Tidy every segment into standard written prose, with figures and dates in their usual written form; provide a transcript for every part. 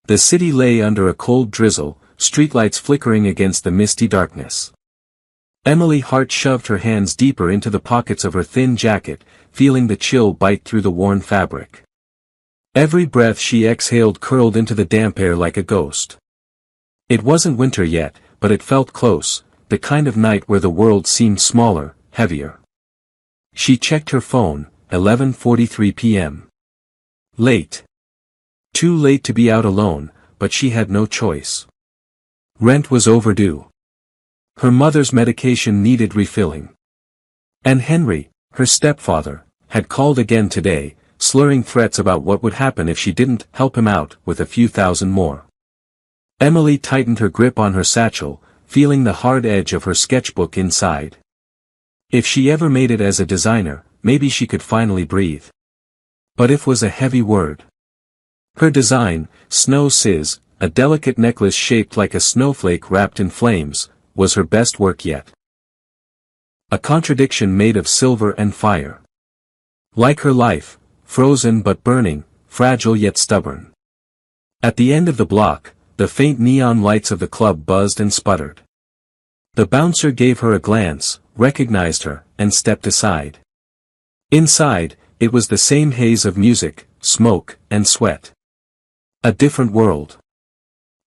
The city lay under a cold drizzle, streetlights flickering against the misty darkness. Emily Hart shoved her hands deeper into the pockets of her thin jacket, feeling the chill bite through the worn fabric. Every breath she exhaled curled into the damp air like a ghost. It wasn't winter yet, but it felt close, the kind of night where the world seemed smaller, heavier. She checked her phone, 11:43 p.m. Late. Too late to be out alone, but she had no choice. Rent was overdue. Her mother's medication needed refilling. And Henry, her stepfather, had called again today, slurring threats about what would happen if she didn't help him out with a few thousand more. Emily tightened her grip on her satchel, feeling the hard edge of her sketchbook inside. If she ever made it as a designer, maybe she could finally breathe. But if was a heavy word. Her design, Snow Sizz, a delicate necklace shaped like a snowflake wrapped in flames, was her best work yet. A contradiction made of silver and fire. Like her life, frozen but burning, fragile yet stubborn. At the end of the block, the faint neon lights of the club buzzed and sputtered. The bouncer gave her a glance, recognized her, and stepped aside. Inside, it was the same haze of music, smoke, and sweat. A different world.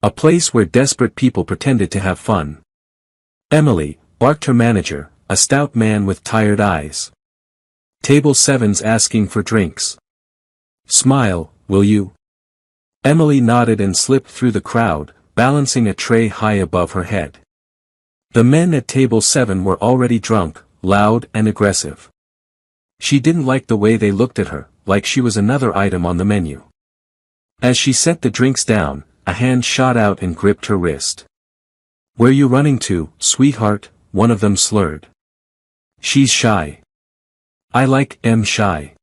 A place where desperate people pretended to have fun. Emily, barked her manager, a stout man with tired eyes. Table 7's asking for drinks. Smile, will you? Emily nodded and slipped through the crowd, balancing a tray high above her head. The men at table 7 were already drunk, loud and aggressive. She didn't like the way they looked at her, like she was another item on the menu. As she set the drinks down, a hand shot out and gripped her wrist. "Where you running to, sweetheart?" one of them slurred. "She's shy." "I like em shy."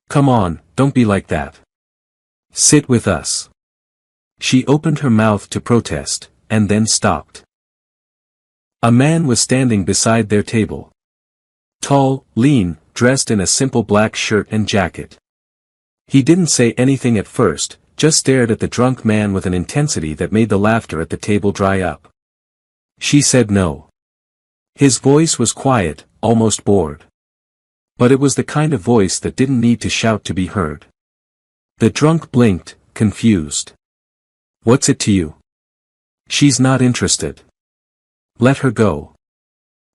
"Come on, don't be like that. Sit with us." She opened her mouth to protest, and then stopped. A man was standing beside their table. Tall, lean, dressed in a simple black shirt and jacket. He didn't say anything at first, just stared at the drunk man with an intensity that made the laughter at the table dry up. She said no. His voice was quiet, almost bored. But it was the kind of voice that didn't need to shout to be heard. The drunk blinked, confused. "What's it to you?" "She's not interested." "Let her go."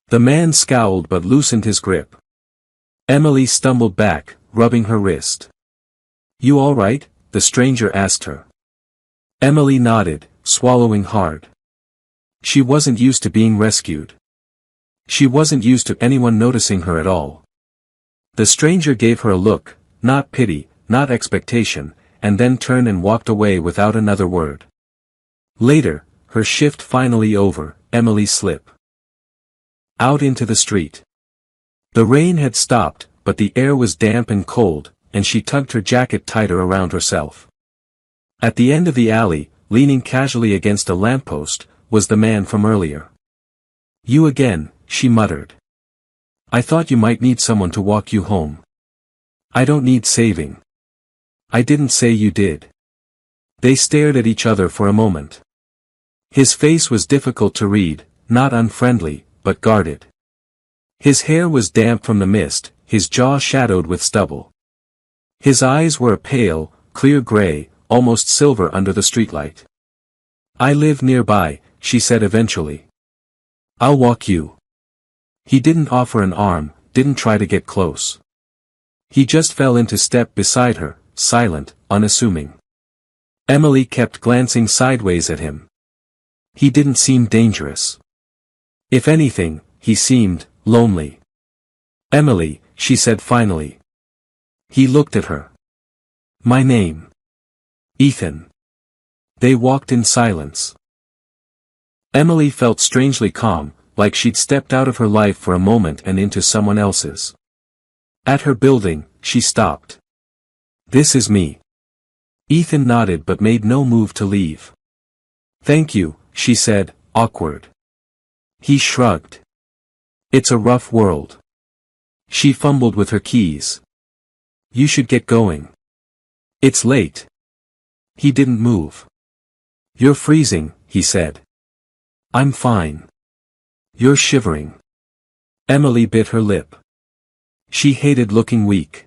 The man scowled but loosened his grip. Emily stumbled back, rubbing her wrist. "You all right?" the stranger asked her. Emily nodded, swallowing hard. She wasn't used to being rescued. She wasn't used to anyone noticing her at all. The stranger gave her a look, not pity, not expectation, and then turned and walked away without another word. Later, her shift finally over, Emily slipped out into the street. The rain had stopped, but the air was damp and cold, and she tugged her jacket tighter around herself. At the end of the alley, leaning casually against a lamppost, was the man from earlier. "You again," she muttered. "I thought you might need someone to walk you home." "I don't need saving." "I didn't say you did." They stared at each other for a moment. His face was difficult to read, not unfriendly, but guarded. His hair was damp from the mist, his jaw shadowed with stubble. His eyes were a pale, clear gray, almost silver under the streetlight. "I live nearby," she said eventually. "I'll walk you." He didn't offer an arm, didn't try to get close. He just fell into step beside her, silent, unassuming. Emily kept glancing sideways at him. He didn't seem dangerous. If anything, he seemed lonely. "Emily," she said finally. He looked at her. "My name." "Ethan." They walked in silence. Emily felt strangely calm, like she'd stepped out of her life for a moment and into someone else's. At her building, she stopped. "This is me." Ethan nodded but made no move to leave. "Thank you," she said, awkward. He shrugged. "It's a rough world." She fumbled with her keys. "You should get going." "It's late." He didn't move. You're freezing, he said. I'm fine. You're shivering. Emily bit her lip. She hated looking weak.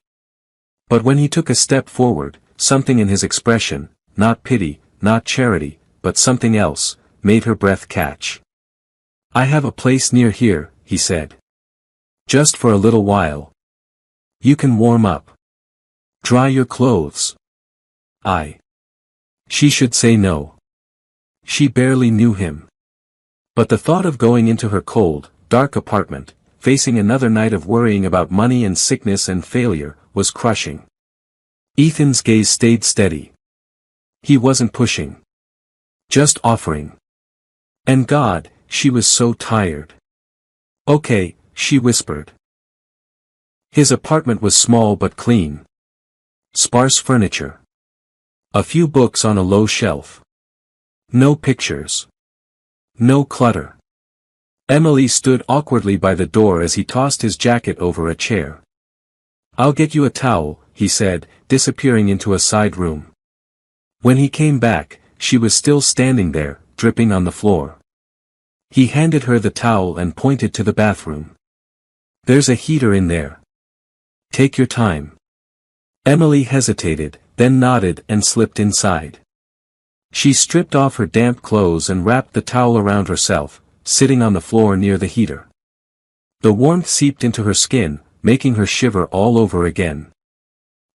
But when he took a step forward, something in his expression, not pity, not charity, but something else, made her breath catch. I have a place near here, he said. Just for a little while. You can warm up. Dry your clothes. She should say no. She barely knew him. But the thought of going into her cold, dark apartment, facing another night of worrying about money and sickness and failure, was crushing. Ethan's gaze stayed steady. He wasn't pushing. Just offering. And God, she was so tired. Okay, she whispered. His apartment was small but clean. Sparse furniture. A few books on a low shelf. No pictures. No clutter. Emily stood awkwardly by the door as he tossed his jacket over a chair. I'll get you a towel, he said, disappearing into a side room. When he came back, she was still standing there, dripping on the floor. He handed her the towel and pointed to the bathroom. There's a heater in there. Take your time. Emily hesitated, then nodded and slipped inside. She stripped off her damp clothes and wrapped the towel around herself, sitting on the floor near the heater. The warmth seeped into her skin, making her shiver all over again.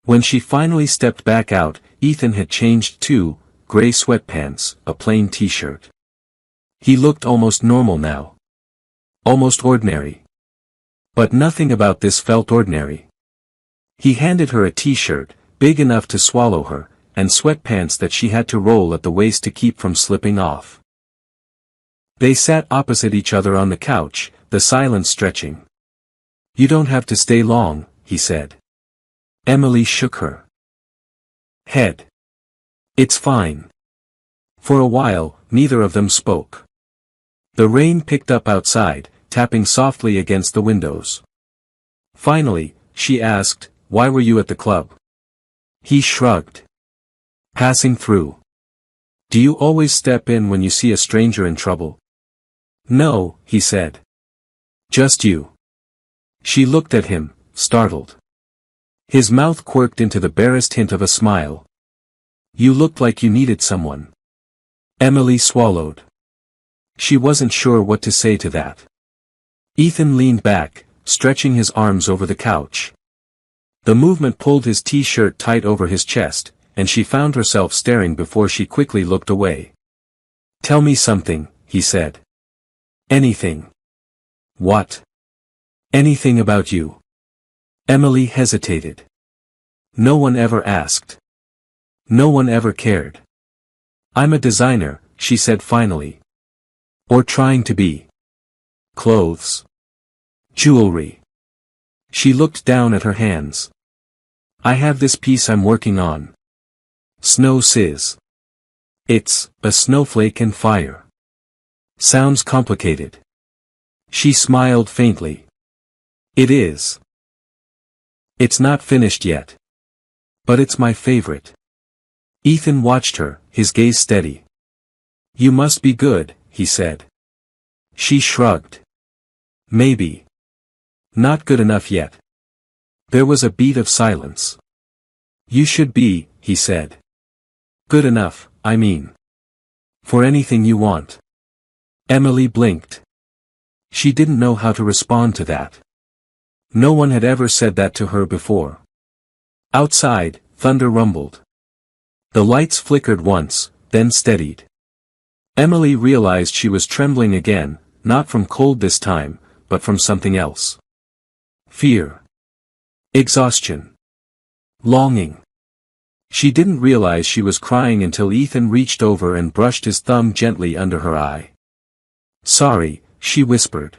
When she finally stepped back out, Ethan had changed too, gray sweatpants, a plain t-shirt. He looked almost normal now. Almost ordinary. But nothing about this felt ordinary. He handed her a t-shirt, big enough to swallow her, and sweatpants that she had to roll at the waist to keep from slipping off. They sat opposite each other on the couch, the silence stretching. You don't have to stay long, he said. Emily shook her head. It's fine. For a while, neither of them spoke. The rain picked up outside, tapping softly against the windows. Finally, she asked, why were you at the club? He shrugged. Passing through. Do you always step in when you see a stranger in trouble? No, he said. Just you. She looked at him, startled. His mouth quirked into the barest hint of a smile. You looked like you needed someone. Emily swallowed. She wasn't sure what to say to that. Ethan leaned back, stretching his arms over the couch. The movement pulled his t-shirt tight over his chest, and she found herself staring before she quickly looked away. Tell me something, he said. Anything. What? Anything about you. Emily hesitated. No one ever asked. No one ever cared. I'm a designer, she said finally. Or trying to be. Clothes. Jewelry. She looked down at her hands. I have this piece I'm working on. Snow Sizz. It's a snowflake and fire. Sounds complicated. She smiled faintly. It is. It's not finished yet. But it's my favorite. Ethan watched her, his gaze steady. You must be good, he said. She shrugged. Maybe. Not good enough yet. There was a beat of silence. You should be, he said. Good enough, I mean. For anything you want. Emily blinked. She didn't know how to respond to that. No one had ever said that to her before. Outside, thunder rumbled. The lights flickered once, then steadied. Emily realized she was trembling again, not from cold this time, but from something else. Fear. Exhaustion. Longing. She didn't realize she was crying until Ethan reached over and brushed his thumb gently under her eye. Sorry, she whispered.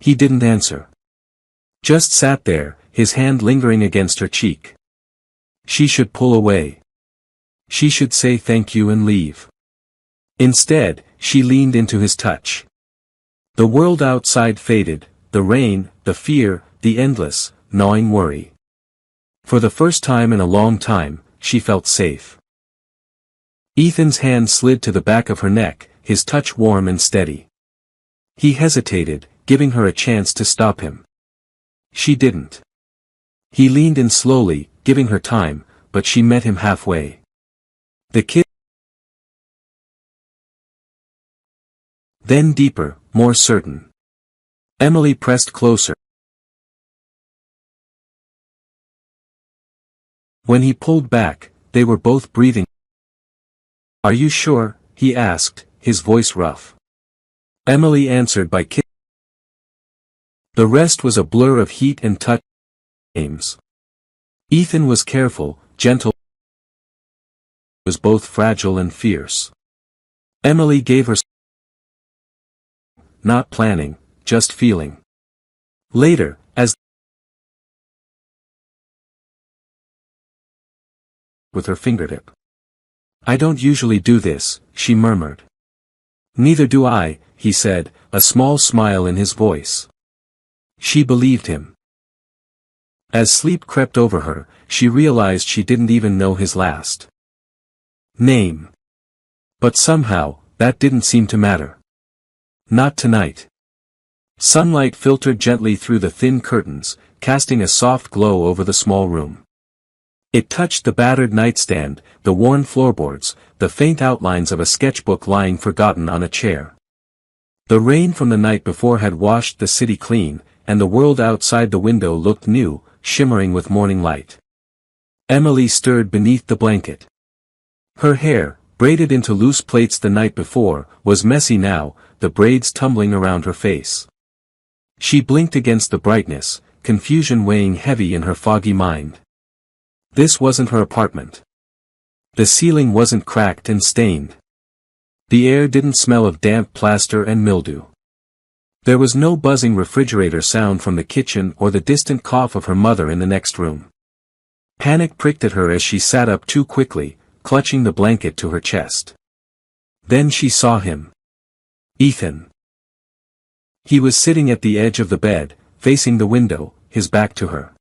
He didn't answer. Just sat there, his hand lingering against her cheek. She should pull away. She should say thank you and leave. Instead, she leaned into his touch. The world outside faded, the rain, the fear, the endless, gnawing worry. For the first time in a long time, she felt safe. Ethan's hand slid to the back of her neck, his touch warm and steady. He hesitated, giving her a chance to stop him. She didn't. He leaned in slowly, giving her time, but she met him halfway. The kiss. Then deeper, more certain. Emily pressed closer. When he pulled back, they were both breathing. "Are you sure?" he asked, his voice rough. Emily answered by kissing. The rest was a blur of heat and touch. Ethan was careful, gentle. Was both fragile and fierce. Emily gave her. Not planning, just feeling. Later, as with her fingertip. "I don't usually do this," she murmured. "Neither do I," he said, a small smile in his voice. She believed him. As sleep crept over her, she realized she didn't even know his last name. But somehow, that didn't seem to matter. Not tonight. Sunlight filtered gently through the thin curtains, casting a soft glow over the small room. It touched the battered nightstand, the worn floorboards, the faint outlines of a sketchbook lying forgotten on a chair. The rain from the night before had washed the city clean, and the world outside the window looked new, shimmering with morning light. Emily stirred beneath the blanket. Her hair, braided into loose plaits the night before, was messy now, the braids tumbling around her face. She blinked against the brightness, confusion weighing heavy in her foggy mind. This wasn't her apartment. The ceiling wasn't cracked and stained. The air didn't smell of damp plaster and mildew. There was no buzzing refrigerator sound from the kitchen or the distant cough of her mother in the next room. Panic pricked at her as she sat up too quickly, clutching the blanket to her chest. Then she saw him. Ethan. He was sitting at the edge of the bed, facing the window, his back to her.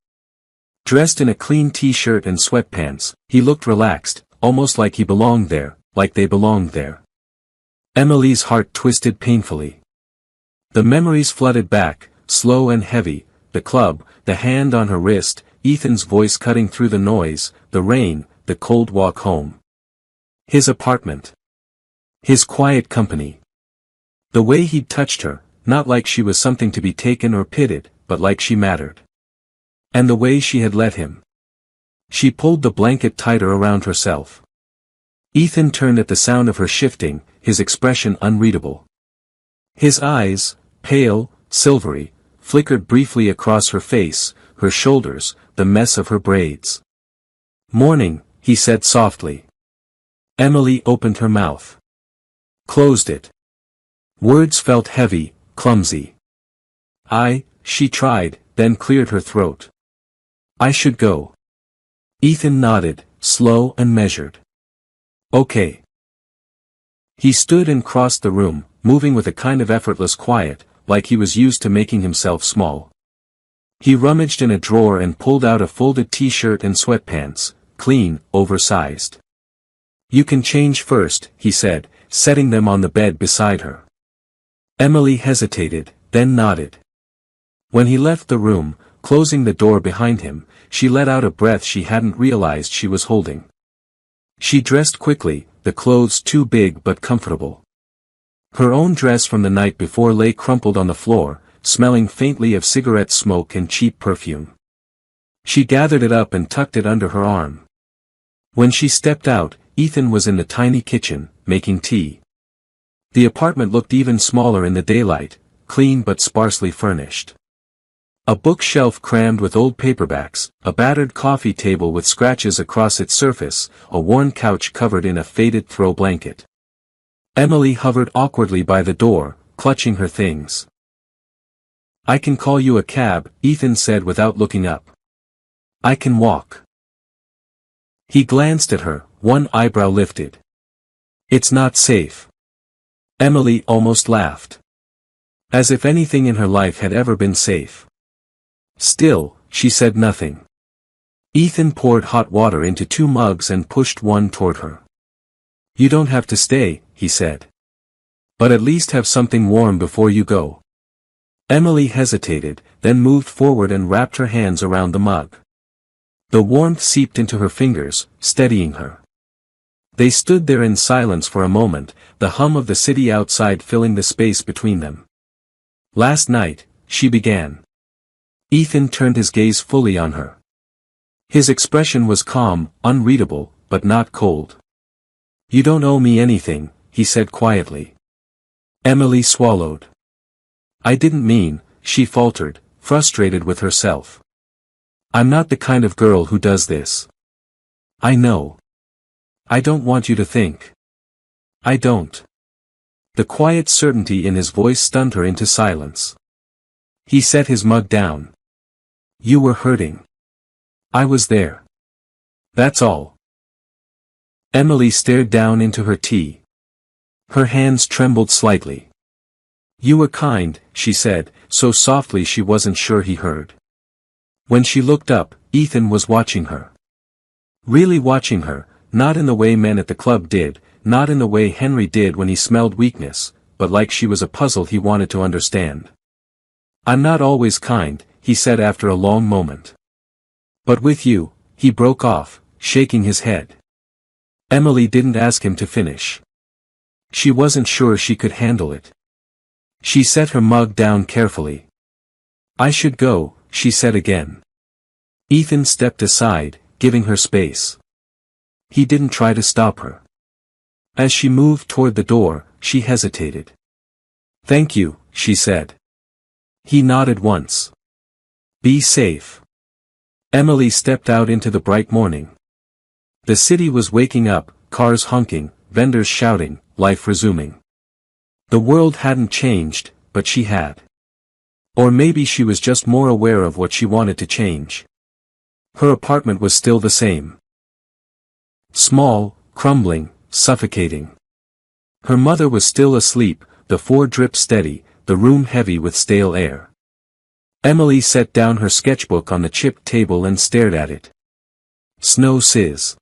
Dressed in a clean t-shirt and sweatpants, he looked relaxed, almost like he belonged there, like they belonged there. Emily's heart twisted painfully. The memories flooded back, slow and heavy, the club, the hand on her wrist, Ethan's voice cutting through the noise, the rain, the cold walk home. His apartment. His quiet company. The way he'd touched her, not like she was something to be taken or pitied, but like she mattered. And the way she had let him. She pulled the blanket tighter around herself. Ethan turned at the sound of her shifting, his expression unreadable. His eyes, pale, silvery, flickered briefly across her face, her shoulders, the mess of her braids. "Morning," he said softly. Emily opened her mouth. Closed it. Words felt heavy, clumsy. She tried, then cleared her throat. "I should go." Ethan nodded, slow and measured. "Okay." He stood and crossed the room, moving with a kind of effortless quiet, like he was used to making himself small. He rummaged in a drawer and pulled out a folded t-shirt and sweatpants, clean, oversized. "You can change first," he said, setting them on the bed beside her. Emily hesitated, then nodded. When he left the room, closing the door behind him, she let out a breath she hadn't realized she was holding. She dressed quickly, the clothes too big but comfortable. Her own dress from the night before lay crumpled on the floor, smelling faintly of cigarette smoke and cheap perfume. She gathered it up and tucked it under her arm. When she stepped out, Ethan was in the tiny kitchen, making tea. The apartment looked even smaller in the daylight, clean but sparsely furnished. A bookshelf crammed with old paperbacks, a battered coffee table with scratches across its surface, a worn couch covered in a faded throw blanket. Emily hovered awkwardly by the door, clutching her things. "I can call you a cab," Ethan said without looking up. "I can walk." He glanced at her, one eyebrow lifted. "It's not safe." Emily almost laughed. As if anything in her life had ever been safe. Still, she said nothing. Ethan poured hot water into 2 mugs and pushed one toward her. You don't have to stay, he said. But at least have something warm before you go. Emily hesitated, then moved forward and wrapped her hands around the mug. The warmth seeped into her fingers, steadying her. They stood there in silence for a moment, the hum of the city outside filling the space between them. Last night, she began. Ethan turned his gaze fully on her. His expression was calm, unreadable, but not cold. You don't owe me anything, he said quietly. Emily swallowed. I didn't mean, she faltered, frustrated with herself. I'm not the kind of girl who does this. I know. I don't want you to think. I don't. The quiet certainty in his voice stunned her into silence. He set his mug down. You were hurting. I was there. That's all. Emily stared down into her tea. Her hands trembled slightly. You were kind, she said, so softly she wasn't sure he heard. When she looked up, Ethan was watching her. Really watching her, not in the way men at the club did, not in the way Henry did when he smelled weakness, but like she was a puzzle he wanted to understand. I'm not always kind, he said after a long moment. But with you, he broke off, shaking his head. Emily didn't ask him to finish. She wasn't sure she could handle it. She set her mug down carefully. I should go, she said again. Ethan stepped aside, giving her space. He didn't try to stop her. As she moved toward the door, she hesitated. Thank you, she said. He nodded once. Be safe. Emily stepped out into the bright morning. The city was waking up, cars honking, vendors shouting, life resuming. The world hadn't changed, but she had. Or maybe she was just more aware of what she wanted to change. Her apartment was still the same. Small, crumbling, suffocating. Her mother was still asleep, the floor dripped steady, the room heavy with stale air. Emily set down her sketchbook on the chipped table and stared at it. Snow Sizz.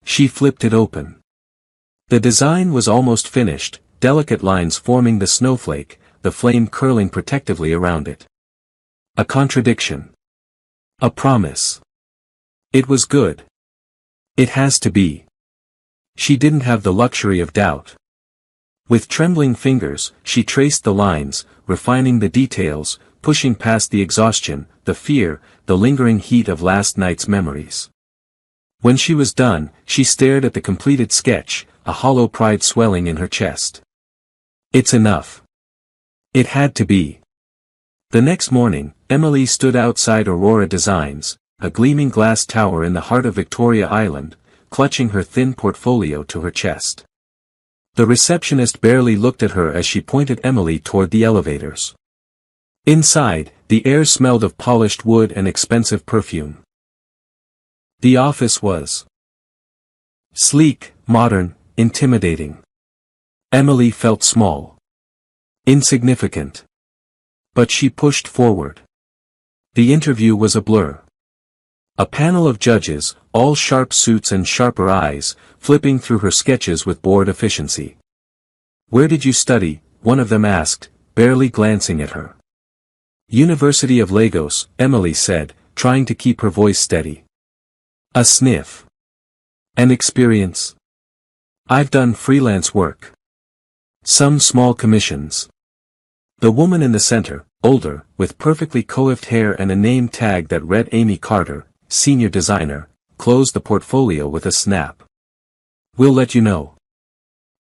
She flipped it open. The design was almost finished, delicate lines forming the snowflake, the flame curling protectively around it. A contradiction. A promise. It was good. It has to be. She didn't have the luxury of doubt. With trembling fingers, she traced the lines, refining the details, pushing past the exhaustion, the fear, the lingering heat of last night's memories. When she was done, she stared at the completed sketch, a hollow pride swelling in her chest. It's enough. It had to be. The next morning, Emily stood outside Aurora Designs, a gleaming glass tower in the heart of Victoria Island, clutching her thin portfolio to her chest. The receptionist barely looked at her as she pointed Emily toward the elevators. Inside, the air smelled of polished wood and expensive perfume. The office was sleek, modern, intimidating. Emily felt small. Insignificant. But she pushed forward. The interview was a blur. A panel of judges, all sharp suits and sharper eyes, flipping through her sketches with bored efficiency. Where did you study? One of them asked, barely glancing at her. University of Lagos, Emily said, trying to keep her voice steady. A sniff. An experience. I've done freelance work. Some small commissions. The woman in the center, older, with perfectly coiffed hair and a name tag that read Amy Carter, senior designer, closed the portfolio with a snap. We'll let you know.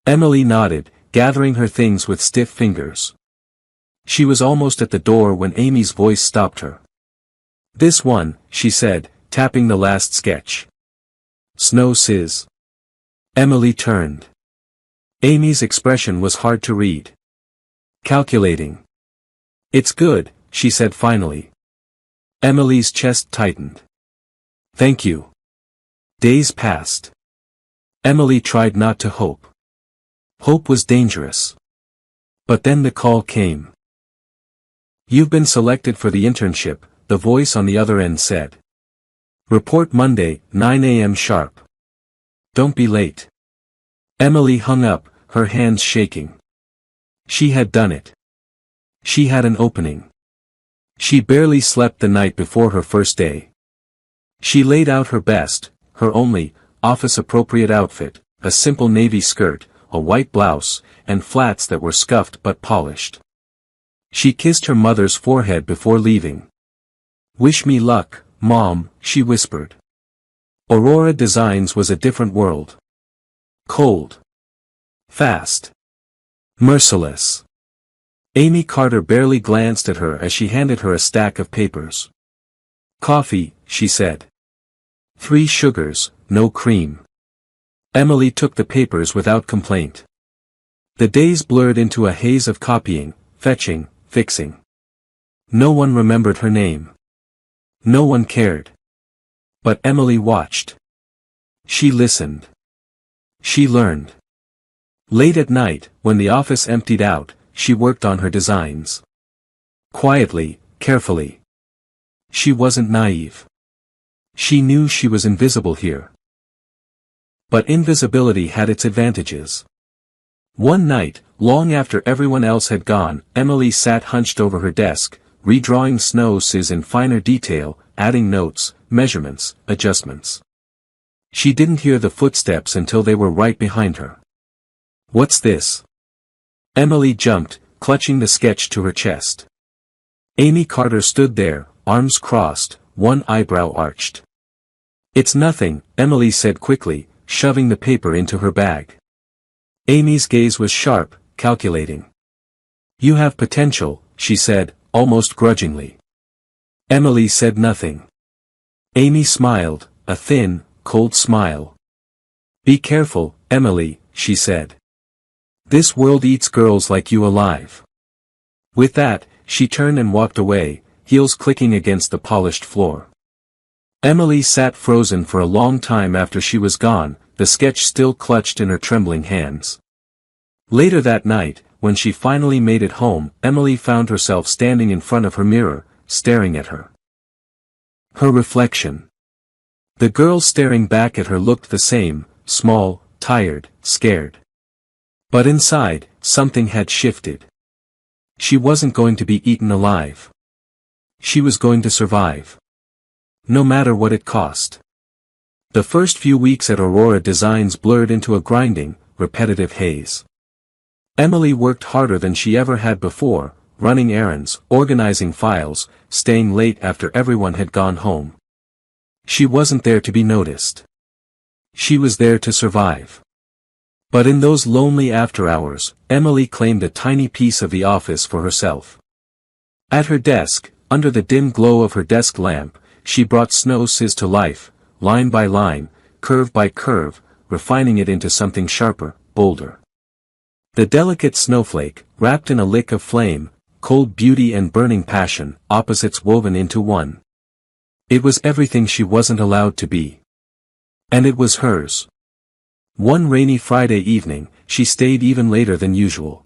Emily nodded, gathering her things with stiff fingers. She was almost at the door when Amy's voice stopped her. This one, she said, tapping the last sketch. Snow Sizz. Emily turned. Amy's expression was hard to read. Calculating. It's good, she said finally. Emily's chest tightened. Thank you. Days passed. Emily tried not to hope. Hope was dangerous. But then the call came. You've been selected for the internship, the voice on the other end said. Report Monday, 9 a.m. sharp. Don't be late. Emily hung up, her hands shaking. She had done it. She had an opening. She barely slept the night before her first day. She laid out her best, her only, office-appropriate outfit, a simple navy skirt, a white blouse, and flats that were scuffed but polished. She kissed her mother's forehead before leaving. "Wish me luck, Mom," she whispered. Aurora Designs was a different world. Cold. Fast. Merciless. Amy Carter barely glanced at her as she handed her a stack of papers. "Coffee," she said. "3 sugars, no cream." Emily took the papers without complaint. The days blurred into a haze of copying, fetching, fixing. No one remembered her name. No one cared. But Emily watched. She listened. She learned. Late at night, when the office emptied out, she worked on her designs. Quietly, carefully. She wasn't naive. She knew she was invisible here. But invisibility had its advantages. One night, long after everyone else had gone, Emily sat hunched over her desk, redrawing snow s's in finer detail, adding notes, measurements, adjustments. She didn't hear the footsteps until they were right behind her. "What's this?" Emily jumped, clutching the sketch to her chest. Amy Carter stood there, arms crossed, one eyebrow arched. "It's nothing," Emily said quickly, shoving the paper into her bag. Amy's gaze was sharp, calculating. "You have potential," she said, almost grudgingly. Emily said nothing. Amy smiled, a thin, cold smile. "Be careful, Emily," she said. "This world eats girls like you alive." With that, she turned and walked away, heels clicking against the polished floor. Emily sat frozen for a long time after she was gone, the sketch still clutched in her trembling hands. Later that night, when she finally made it home, Emily found herself standing in front of her mirror, staring at her. Her reflection. The girl staring back at her looked the same, small, tired, scared. But inside, something had shifted. She wasn't going to be eaten alive. She was going to survive. No matter what it cost. The first few weeks at Aurora Designs blurred into a grinding, repetitive haze. Emily worked harder than she ever had before, running errands, organizing files, staying late after everyone had gone home. She wasn't there to be noticed. She was there to survive. But in those lonely after-hours, Emily claimed a tiny piece of the office for herself. At her desk, under the dim glow of her desk lamp, she brought snow s's to life, line by line, curve by curve, refining it into something sharper, bolder. The delicate snowflake, wrapped in a lick of flame, cold beauty and burning passion, opposites woven into one. It was everything she wasn't allowed to be. And it was hers. One rainy Friday evening, she stayed even later than usual.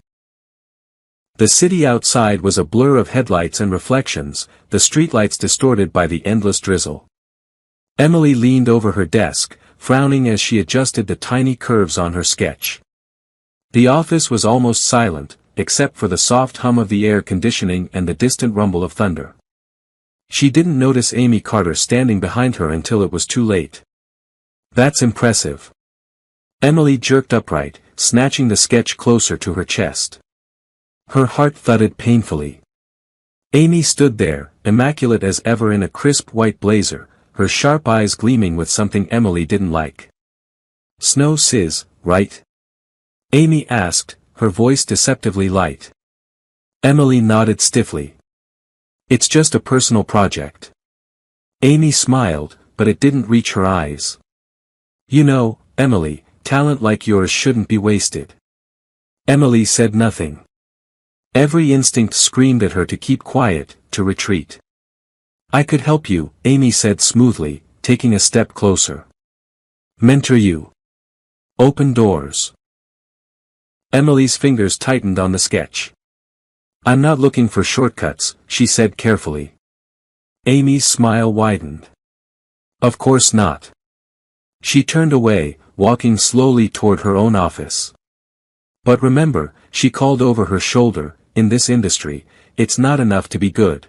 The city outside was a blur of headlights and reflections, the streetlights distorted by the endless drizzle. Emily leaned over her desk, frowning as she adjusted the tiny curves on her sketch. The office was almost silent, except for the soft hum of the air conditioning and the distant rumble of thunder. She didn't notice Amy Carter standing behind her until it was too late. "That's impressive." Emily jerked upright, snatching the sketch closer to her chest. Her heart thudded painfully. Amy stood there, immaculate as ever in a crisp white blazer, her sharp eyes gleaming with something Emily didn't like. "Snow Sis, right?" Amy asked, her voice deceptively light. Emily nodded stiffly. "It's just a personal project." Amy smiled, but it didn't reach her eyes. "You know, Emily, talent like yours shouldn't be wasted." Emily said nothing. Every instinct screamed at her to keep quiet, to retreat. "I could help you," Amy said smoothly, taking a step closer. "Mentor you. Open doors." Emily's fingers tightened on the sketch. "I'm not looking for shortcuts," she said carefully. Amy's smile widened. "Of course not." She turned away, walking slowly toward her own office. But remember, she called over her shoulder, in this industry, it's not enough to be good.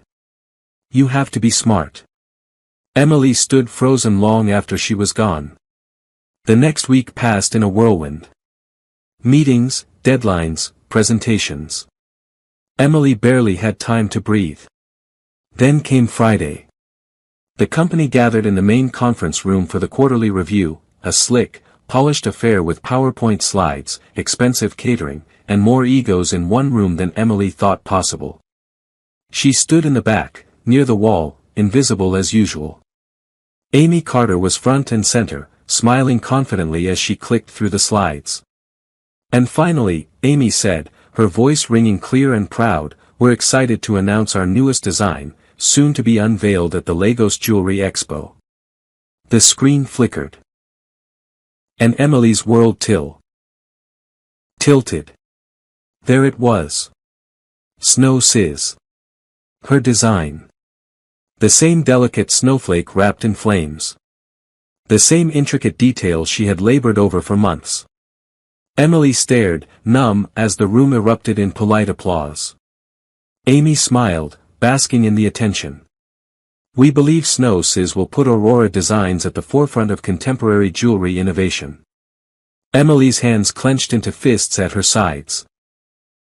You have to be smart. Emily stood frozen long after she was gone. The next week passed in a whirlwind. Meetings, deadlines, presentations. Emily barely had time to breathe. Then came Friday. The company gathered in the main conference room for the quarterly review, a slick, polished affair with PowerPoint slides, expensive catering, and more egos in one room than Emily thought possible. She stood in the back, near the wall, invisible as usual. Amy Carter was front and center, smiling confidently as she clicked through the slides. And finally, Amy said, her voice ringing clear and proud, "We're excited to announce our newest design, soon to be unveiled at the Lagos Jewelry Expo." The screen flickered. And Emily's world tilted. There it was. Snow Sis. Her design. The same delicate snowflake wrapped in flames. The same intricate detail she had labored over for months. Emily stared, numb, as the room erupted in polite applause. Amy smiled, basking in the attention. "We believe Snow Sis will put Aurora Designs at the forefront of contemporary jewelry innovation." Emily's hands clenched into fists at her sides.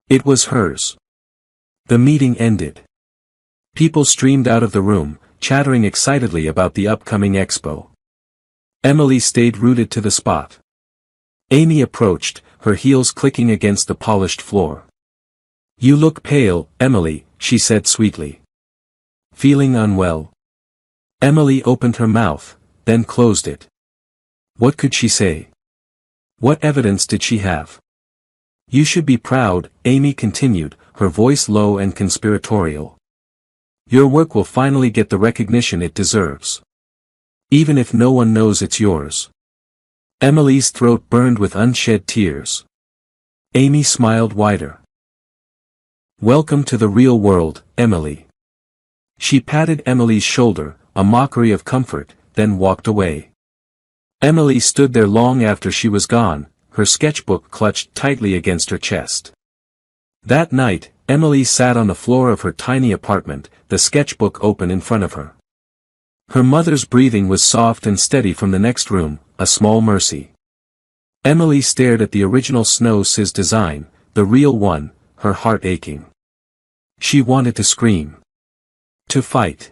It was hers. The meeting ended. People streamed out of the room, chattering excitedly about the upcoming expo. Emily stayed rooted to the spot. Amy approached, her heels clicking against the polished floor. "You look pale, Emily," she said sweetly. "Feeling unwell?" Emily opened her mouth, then closed it. What could she say? What evidence did she have? "You should be proud," Amy continued, her voice low and conspiratorial. "Your work will finally get the recognition it deserves. Even if no one knows it's yours." Emily's throat burned with unshed tears. Amy smiled wider. "Welcome to the real world, Emily." She patted Emily's shoulder, a mockery of comfort, then walked away. Emily stood there long after she was gone, her sketchbook clutched tightly against her chest. That night, Emily sat on the floor of her tiny apartment, the sketchbook open in front of her. Her mother's breathing was soft and steady from the next room, a small mercy. Emily stared at the original Snow Sis design, the real one, her heart aching. She wanted to scream. To fight.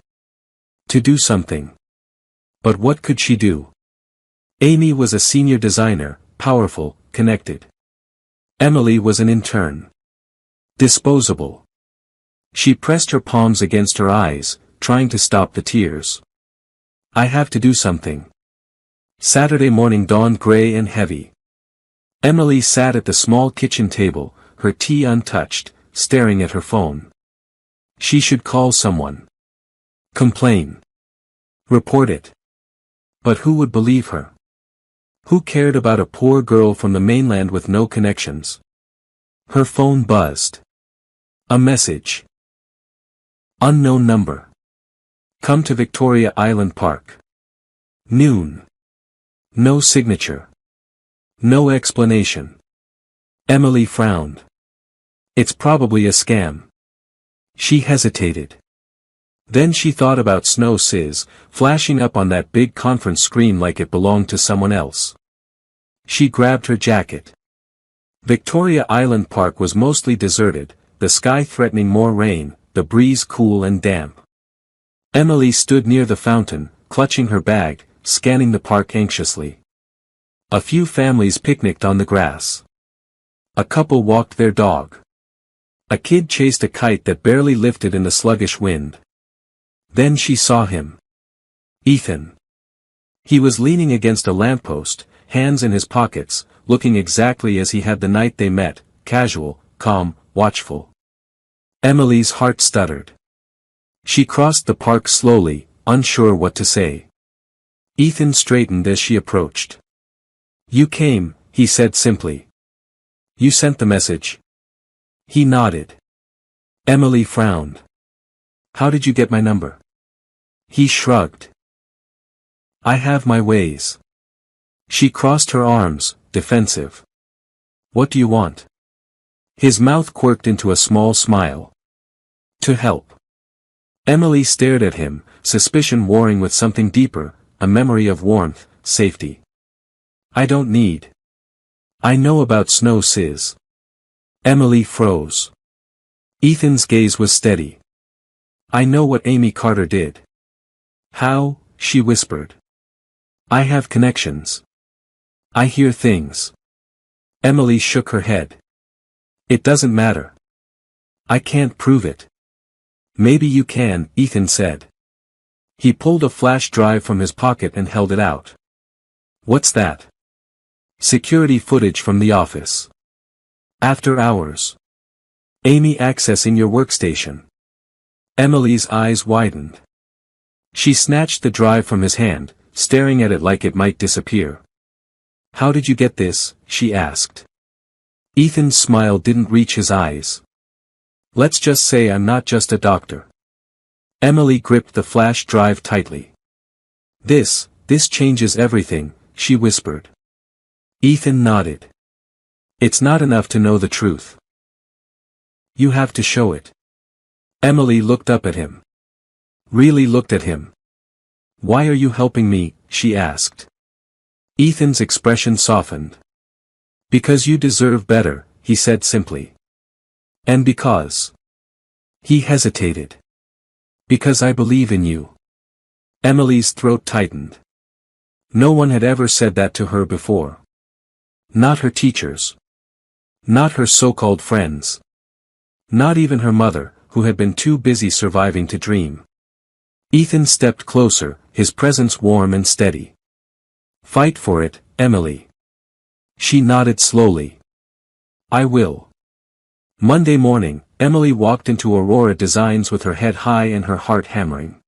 To do something. But what could she do? Amy was a senior designer, powerful, connected. Emily was an intern. Disposable. She pressed her palms against her eyes, trying to stop the tears. "I have to do something." Saturday morning dawned gray and heavy. Emily sat at the small kitchen table, her tea untouched, staring at her phone. She should call someone. Complain. Report it. But who would believe her? Who cared about a poor girl from the mainland with no connections? Her phone buzzed. A message. Unknown number. Come to Victoria Island Park. Noon. No signature. No explanation. Emily frowned. It's probably a scam. She hesitated. Then she thought about Snow Sis, flashing up on that big conference screen like it belonged to someone else. She grabbed her jacket. Victoria Island Park was mostly deserted, the sky threatening more rain, the breeze cool and damp. Emily stood near the fountain, clutching her bag, scanning the park anxiously. A few families picnicked on the grass. A couple walked their dog. A kid chased a kite that barely lifted in the sluggish wind. Then she saw him. Ethan. He was leaning against a lamppost, hands in his pockets, looking exactly as he had the night they met, casual, calm, watchful. Emily's heart stuttered. She crossed the park slowly, unsure what to say. Ethan straightened as she approached. "You came," he said simply. "You sent the message?" He nodded. Emily frowned. "How did you get my number?" He shrugged. "I have my ways." She crossed her arms, defensive. What do you want? His mouth quirked into a small smile. To help. Emily stared at him, suspicion warring with something deeper, a memory of warmth, safety. I don't need. I know about snow, sis. Emily froze. Ethan's gaze was steady. I know what Amy Carter did. How? She whispered. I have connections. I hear things. Emily shook her head. It doesn't matter. I can't prove it. Maybe you can, Ethan said. He pulled a flash drive from his pocket and held it out. What's that? Security footage from the office. After hours. Amy accessing your workstation. Emily's eyes widened. She snatched the drive from his hand, staring at it like it might disappear. How did you get this? She asked. Ethan's smile didn't reach his eyes. Let's just say I'm not just a doctor. Emily gripped the flash drive tightly. This changes everything, she whispered. Ethan nodded. It's not enough to know the truth. You have to show it. Emily looked up at him. Really looked at him. Why are you helping me? She asked. Ethan's expression softened. Because you deserve better, he said simply. And because. He hesitated. Because I believe in you. Emily's throat tightened. No one had ever said that to her before. Not her teachers. Not her so-called friends. Not even her mother, who had been too busy surviving to dream. Ethan stepped closer, his presence warm and steady. Fight for it, Emily. She nodded slowly. I will. Monday morning, Emily walked into Aurora Designs with her head high and her heart hammering.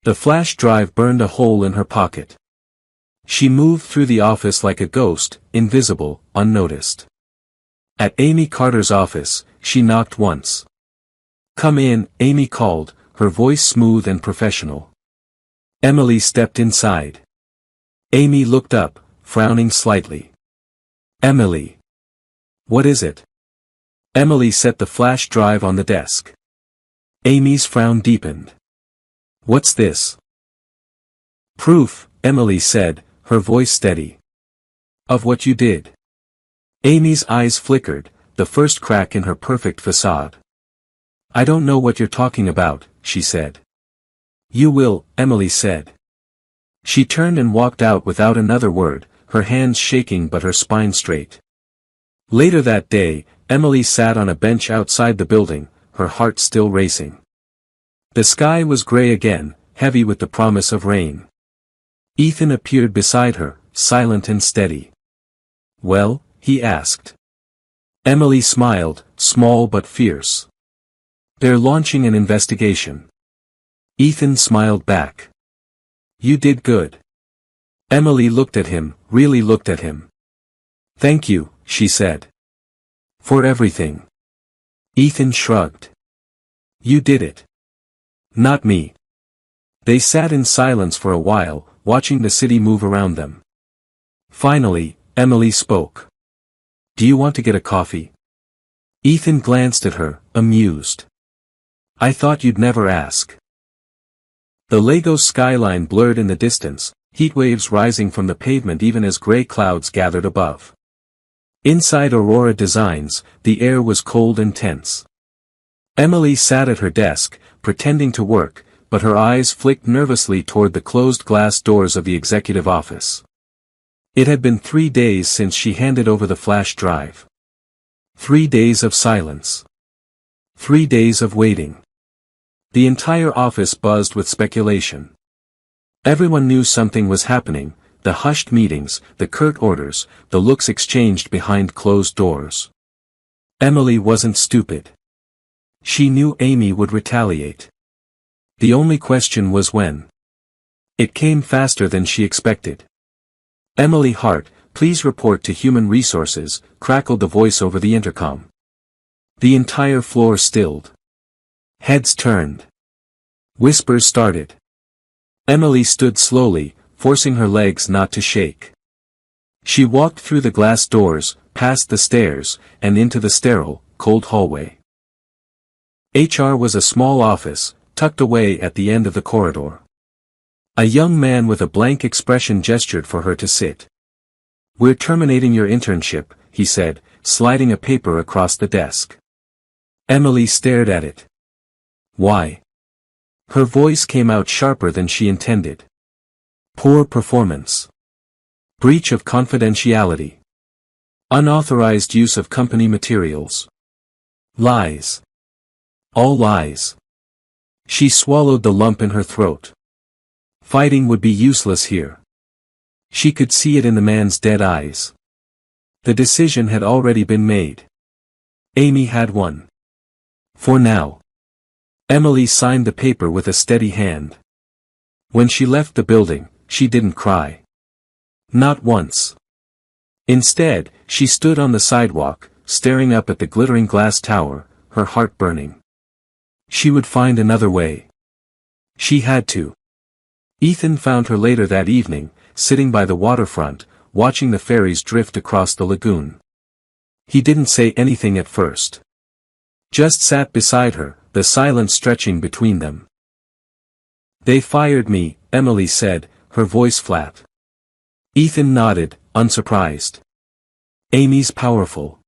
The flash drive burned a hole in her pocket. She moved through the office like a ghost, invisible, unnoticed. At Amy Carter's office, she knocked once. Come in, Amy called, her voice smooth and professional. Emily stepped inside. Amy looked up, frowning slightly. Emily. What is it? Emily set the flash drive on the desk. Amy's frown deepened. What's this? Proof, Emily said, her voice steady. Of what you did. Amy's eyes flickered, the first crack in her perfect facade. I don't know what you're talking about, she said. You will, Emily said. She turned and walked out without another word, her hands shaking but her spine straight. Later that day, Emily sat on a bench outside the building, her heart still racing. The sky was gray again, heavy with the promise of rain. Ethan appeared beside her, silent and steady. Well? He asked. Emily smiled, small but fierce. They're launching an investigation. Ethan smiled back. You did good. Emily looked at him, really looked at him. Thank you, she said. For everything. Ethan shrugged. You did it. Not me. They sat in silence for a while, watching the city move around them. Finally, Emily spoke. Do you want to get a coffee? Ethan glanced at her, amused. I thought you'd never ask. The Lagos skyline blurred in the distance, heat waves rising from the pavement even as gray clouds gathered above. Inside Aurora Designs, the air was cold and tense. Emily sat at her desk, pretending to work, but her eyes flicked nervously toward the closed glass doors of the executive office. It had been 3 days since she handed over the flash drive. 3 days of silence. 3 days of waiting. The entire office buzzed with speculation. Everyone knew something was happening, the hushed meetings, the curt orders, the looks exchanged behind closed doors. Emily wasn't stupid. She knew Amy would retaliate. The only question was when. It came faster than she expected. Emily Hart, please report to Human Resources, crackled the voice over the intercom. The entire floor stilled. Heads turned. Whispers started. Emily stood slowly, forcing her legs not to shake. She walked through the glass doors, past the stairs, and into the sterile, cold hallway. HR was a small office, tucked away at the end of the corridor. A young man with a blank expression gestured for her to sit. "We're terminating your internship," he said, sliding a paper across the desk. Emily stared at it. "Why?" Her voice came out sharper than she intended. "Poor performance. Breach of confidentiality. Unauthorized use of company materials. Lies. All lies." She swallowed the lump in her throat. Fighting would be useless here. She could see it in the man's dead eyes. The decision had already been made. Amy had won. For now. Emily signed the paper with a steady hand. When she left the building, she didn't cry. Not once. Instead, she stood on the sidewalk, staring up at the glittering glass tower, her heart burning. She would find another way. She had to. Ethan found her later that evening, sitting by the waterfront, watching the ferries drift across the lagoon. He didn't say anything at first. Just sat beside her, the silence stretching between them. "They fired me," Emily said, her voice flat. Ethan nodded, unsurprised. Amy's powerful.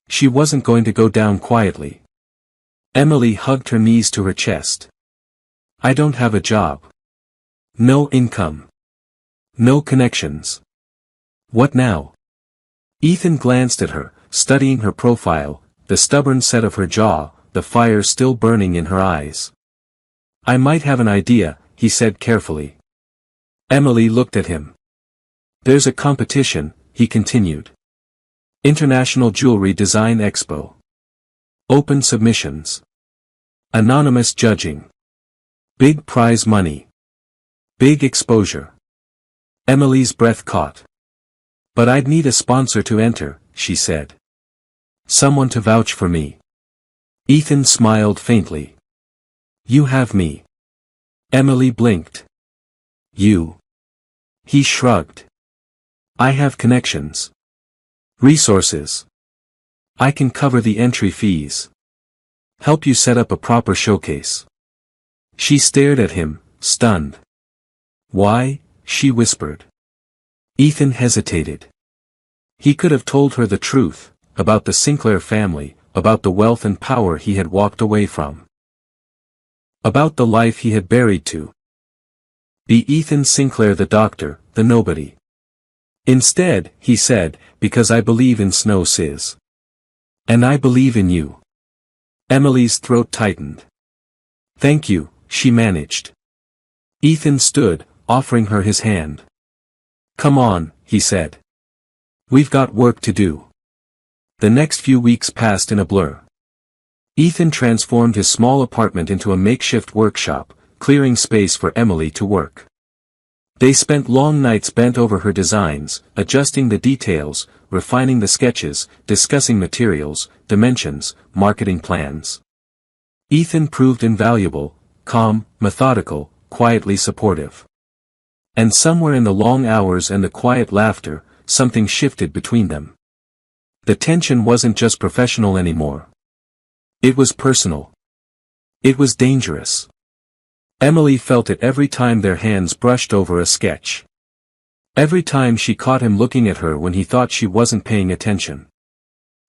She wasn't going to go down quietly. Emily hugged her knees to her chest. "I don't have a job. No income. No connections. What now?" Ethan glanced at her, studying her profile, the stubborn set of her jaw, the fire still burning in her eyes. "I might have an idea," he said carefully. Emily looked at him. "There's a competition," he continued. "International Jewelry Design Expo. Open submissions. Anonymous judging. Big prize money. Big exposure." Emily's breath caught. "But I'd need a sponsor to enter," she said. "Someone to vouch for me." Ethan smiled faintly. "You have me." Emily blinked. "You?" He shrugged. "I have connections. Resources. I can cover the entry fees. Help you set up a proper showcase." She stared at him, stunned. "Why?" she whispered. Ethan hesitated. He could have told her the truth, about the Sinclair family, about the wealth and power he had walked away from. About the life he had buried to. Be Ethan Sinclair the doctor, the nobody. Instead, he said, "Because I believe in Snow Sis. And I believe in you." Emily's throat tightened. "Thank you," she managed. Ethan stood, offering her his hand. "Come on," he said. "We've got work to do." The next few weeks passed in a blur. Ethan transformed his small apartment into a makeshift workshop, clearing space for Emily to work. They spent long nights bent over her designs, adjusting the details, refining the sketches, discussing materials, dimensions, marketing plans. Ethan proved invaluable, calm, methodical, quietly supportive. And somewhere in the long hours and the quiet laughter, something shifted between them. The tension wasn't just professional anymore. It was personal. It was dangerous. Emily felt it every time their hands brushed over a sketch. Every time she caught him looking at her when he thought she wasn't paying attention.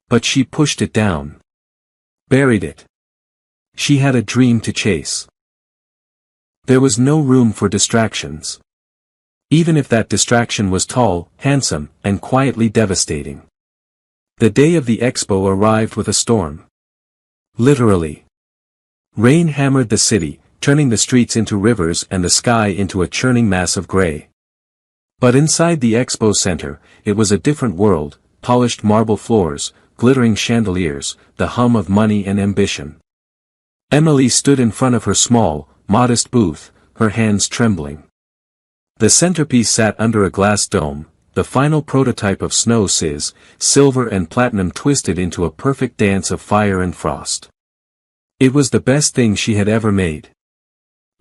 But she pushed it down. Buried it. She had a dream to chase. There was no room for distractions. Even if that distraction was tall, handsome, and quietly devastating. The day of the expo arrived with a storm. Literally. Rain hammered the city, turning the streets into rivers and the sky into a churning mass of gray. But inside the expo center, it was a different world, polished marble floors, glittering chandeliers, the hum of money and ambition. Emily stood in front of her small, modest booth, her hands trembling. The centerpiece sat under a glass dome, the final prototype of Snow Sis, silver and platinum twisted into a perfect dance of fire and frost. It was the best thing she had ever made.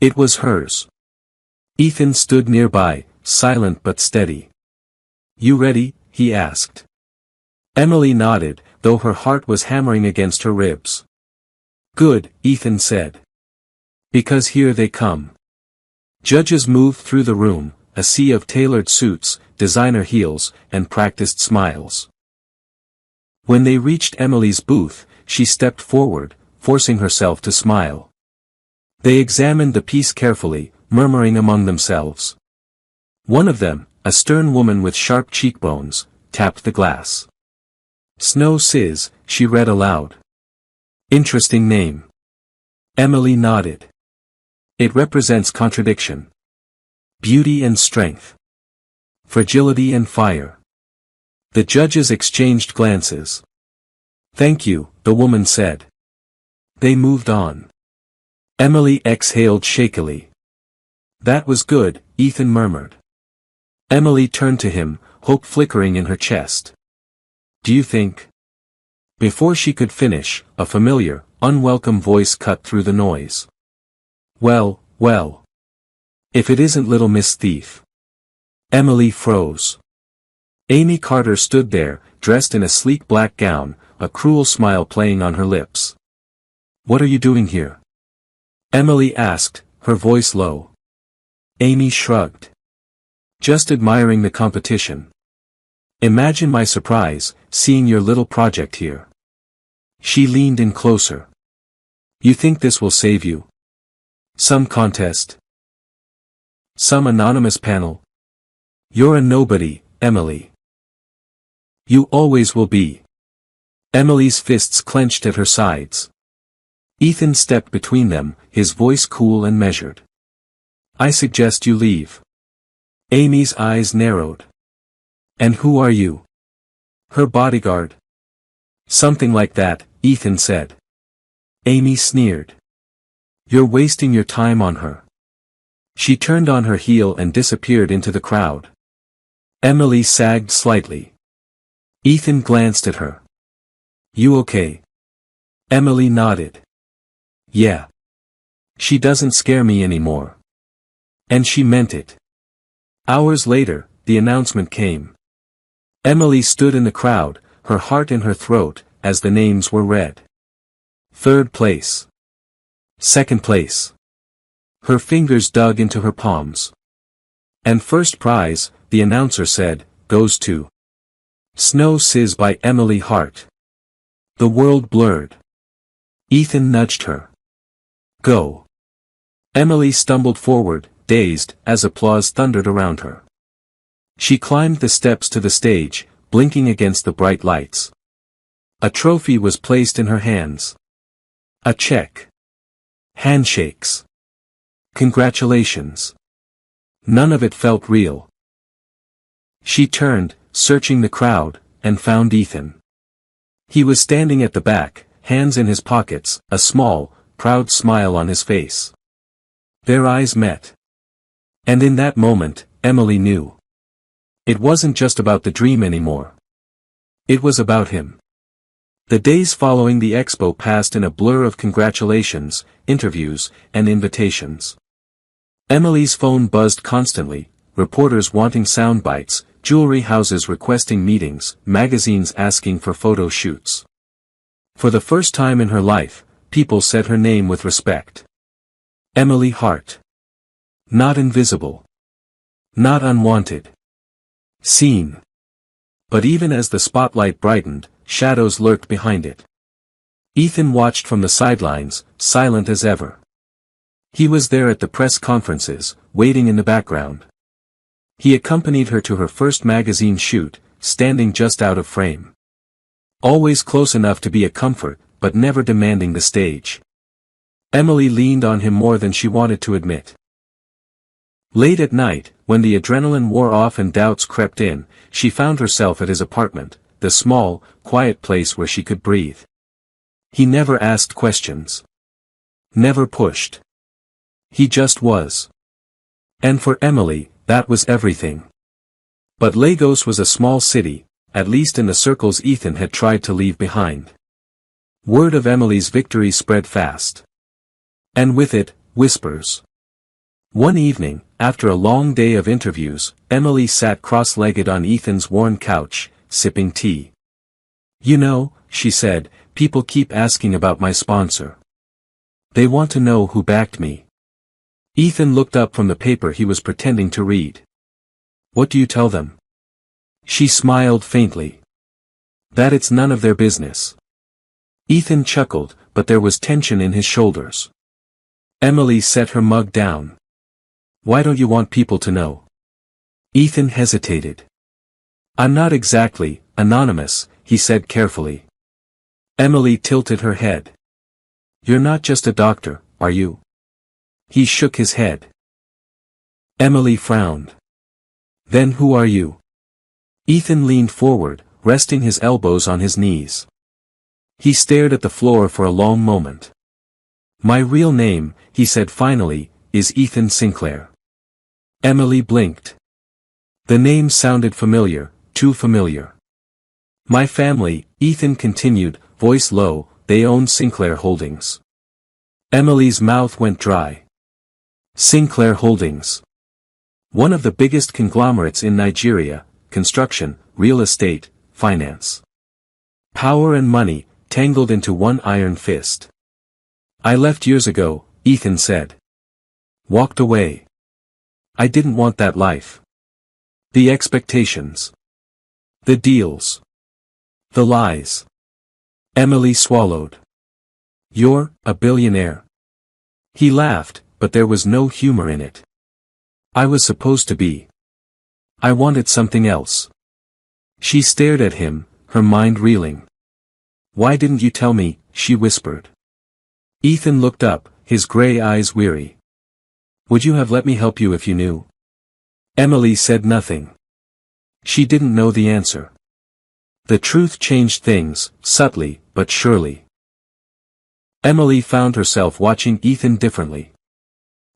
It was hers. Ethan stood nearby, silent but steady. You ready? He asked. Emily nodded, though her heart was hammering against her ribs. Good, Ethan said. Because here they come. Judges moved through the room, a sea of tailored suits, designer heels, and practiced smiles. When they reached Emily's booth, she stepped forward, forcing herself to smile. They examined the piece carefully, murmuring among themselves. One of them, a stern woman with sharp cheekbones, tapped the glass. Snow Sizz, she read aloud. Interesting name. Emily nodded. It represents contradiction. Beauty and strength. Fragility and fire. The judges exchanged glances. Thank you, the woman said. They moved on. Emily exhaled shakily. That was good, Ethan murmured. Emily turned to him, hope flickering in her chest. Do you think? Before she could finish, a familiar, unwelcome voice cut through the noise. Well, well. If it isn't Little Miss Thief. Emily froze. Amy Carter stood there, dressed in a sleek black gown, a cruel smile playing on her lips. What are you doing here? Emily asked, her voice low. Amy shrugged. Just admiring the competition. Imagine my surprise, seeing your little project here. She leaned in closer. You think this will save you? Some contest? Some anonymous panel? You're a nobody, Emily. You always will be. Emily's fists clenched at her sides. Ethan stepped between them, his voice cool and measured. I suggest you leave. Amy's eyes narrowed. And who are you? Her bodyguard. Something like that, Ethan said. Amy sneered. You're wasting your time on her. She turned on her heel and disappeared into the crowd. Emily sagged slightly. Ethan glanced at her. You okay? Emily nodded. Yeah. She doesn't scare me anymore. And she meant it. Hours later, the announcement came. Emily stood in the crowd, her heart in her throat, as the names were read. 3rd place. 2nd place. Her fingers dug into her palms. And 1st prize, the announcer said, goes to Snow Sizz by Emily Hart. The world blurred. Ethan nudged her. Go. Emily stumbled forward, dazed, as applause thundered around her. She climbed the steps to the stage, blinking against the bright lights. A trophy was placed in her hands. A check. Handshakes. Congratulations. None of it felt real. She turned, searching the crowd, and found Ethan. He was standing at the back, hands in his pockets, a small, proud smile on his face. Their eyes met. And in that moment, Emily knew. It wasn't just about the dream anymore. It was about him. The days following the expo passed in a blur of congratulations, interviews, and invitations. Emily's phone buzzed constantly, reporters wanting sound bites, jewelry houses requesting meetings, magazines asking for photo shoots. For the first time in her life, people said her name with respect. Emily Hart. Not invisible. Not unwanted. Seen. But even as the spotlight brightened, shadows lurked behind it. Ethan watched from the sidelines, silent as ever. He was there at the press conferences, waiting in the background. He accompanied her to her first magazine shoot, standing just out of frame. Always close enough to be a comfort, but never demanding the stage. Emily leaned on him more than she wanted to admit. Late at night, when the adrenaline wore off and doubts crept in, she found herself at his apartment, the small, quiet place where she could breathe. He never asked questions. Never pushed. He just was. And for Emily, that was everything. But Lagos was a small city, at least in the circles Ethan had tried to leave behind. Word of Emily's victory spread fast. And with it, whispers. One evening, after a long day of interviews, Emily sat cross-legged on Ethan's worn couch, sipping tea. "You know," she said, "people keep asking about my sponsor. They want to know who backed me." Ethan looked up from the paper he was pretending to read. "What do you tell them?" She smiled faintly. "That it's none of their business." Ethan chuckled, but there was tension in his shoulders. Emily set her mug down. "Why don't you want people to know?" Ethan hesitated. "I'm not exactly anonymous," he said carefully. Emily tilted her head. "You're not just a doctor, are you?" He shook his head. Emily frowned. "Then who are you?" Ethan leaned forward, resting his elbows on his knees. He stared at the floor for a long moment. "My real name," he said finally, "is Ethan Sinclair." Emily blinked. The name sounded familiar, too familiar. "My family," Ethan continued, voice low, "they own Sinclair Holdings." Emily's mouth went dry. Sinclair Holdings. One of the biggest conglomerates in Nigeria, construction, real estate, finance. Power and money, tangled into one iron fist. "I left years ago," Ethan said. "Walked away. I didn't want that life. The expectations. The deals. The lies." Emily swallowed. "You're a billionaire." He laughed, but there was no humor in it. "I was supposed to be. I wanted something else." She stared at him, her mind reeling. "Why didn't you tell me?" she whispered. Ethan looked up, his gray eyes weary. "Would you have let me help you if you knew?" Emily said nothing. She didn't know the answer. The truth changed things, subtly, but surely. Emily found herself watching Ethan differently.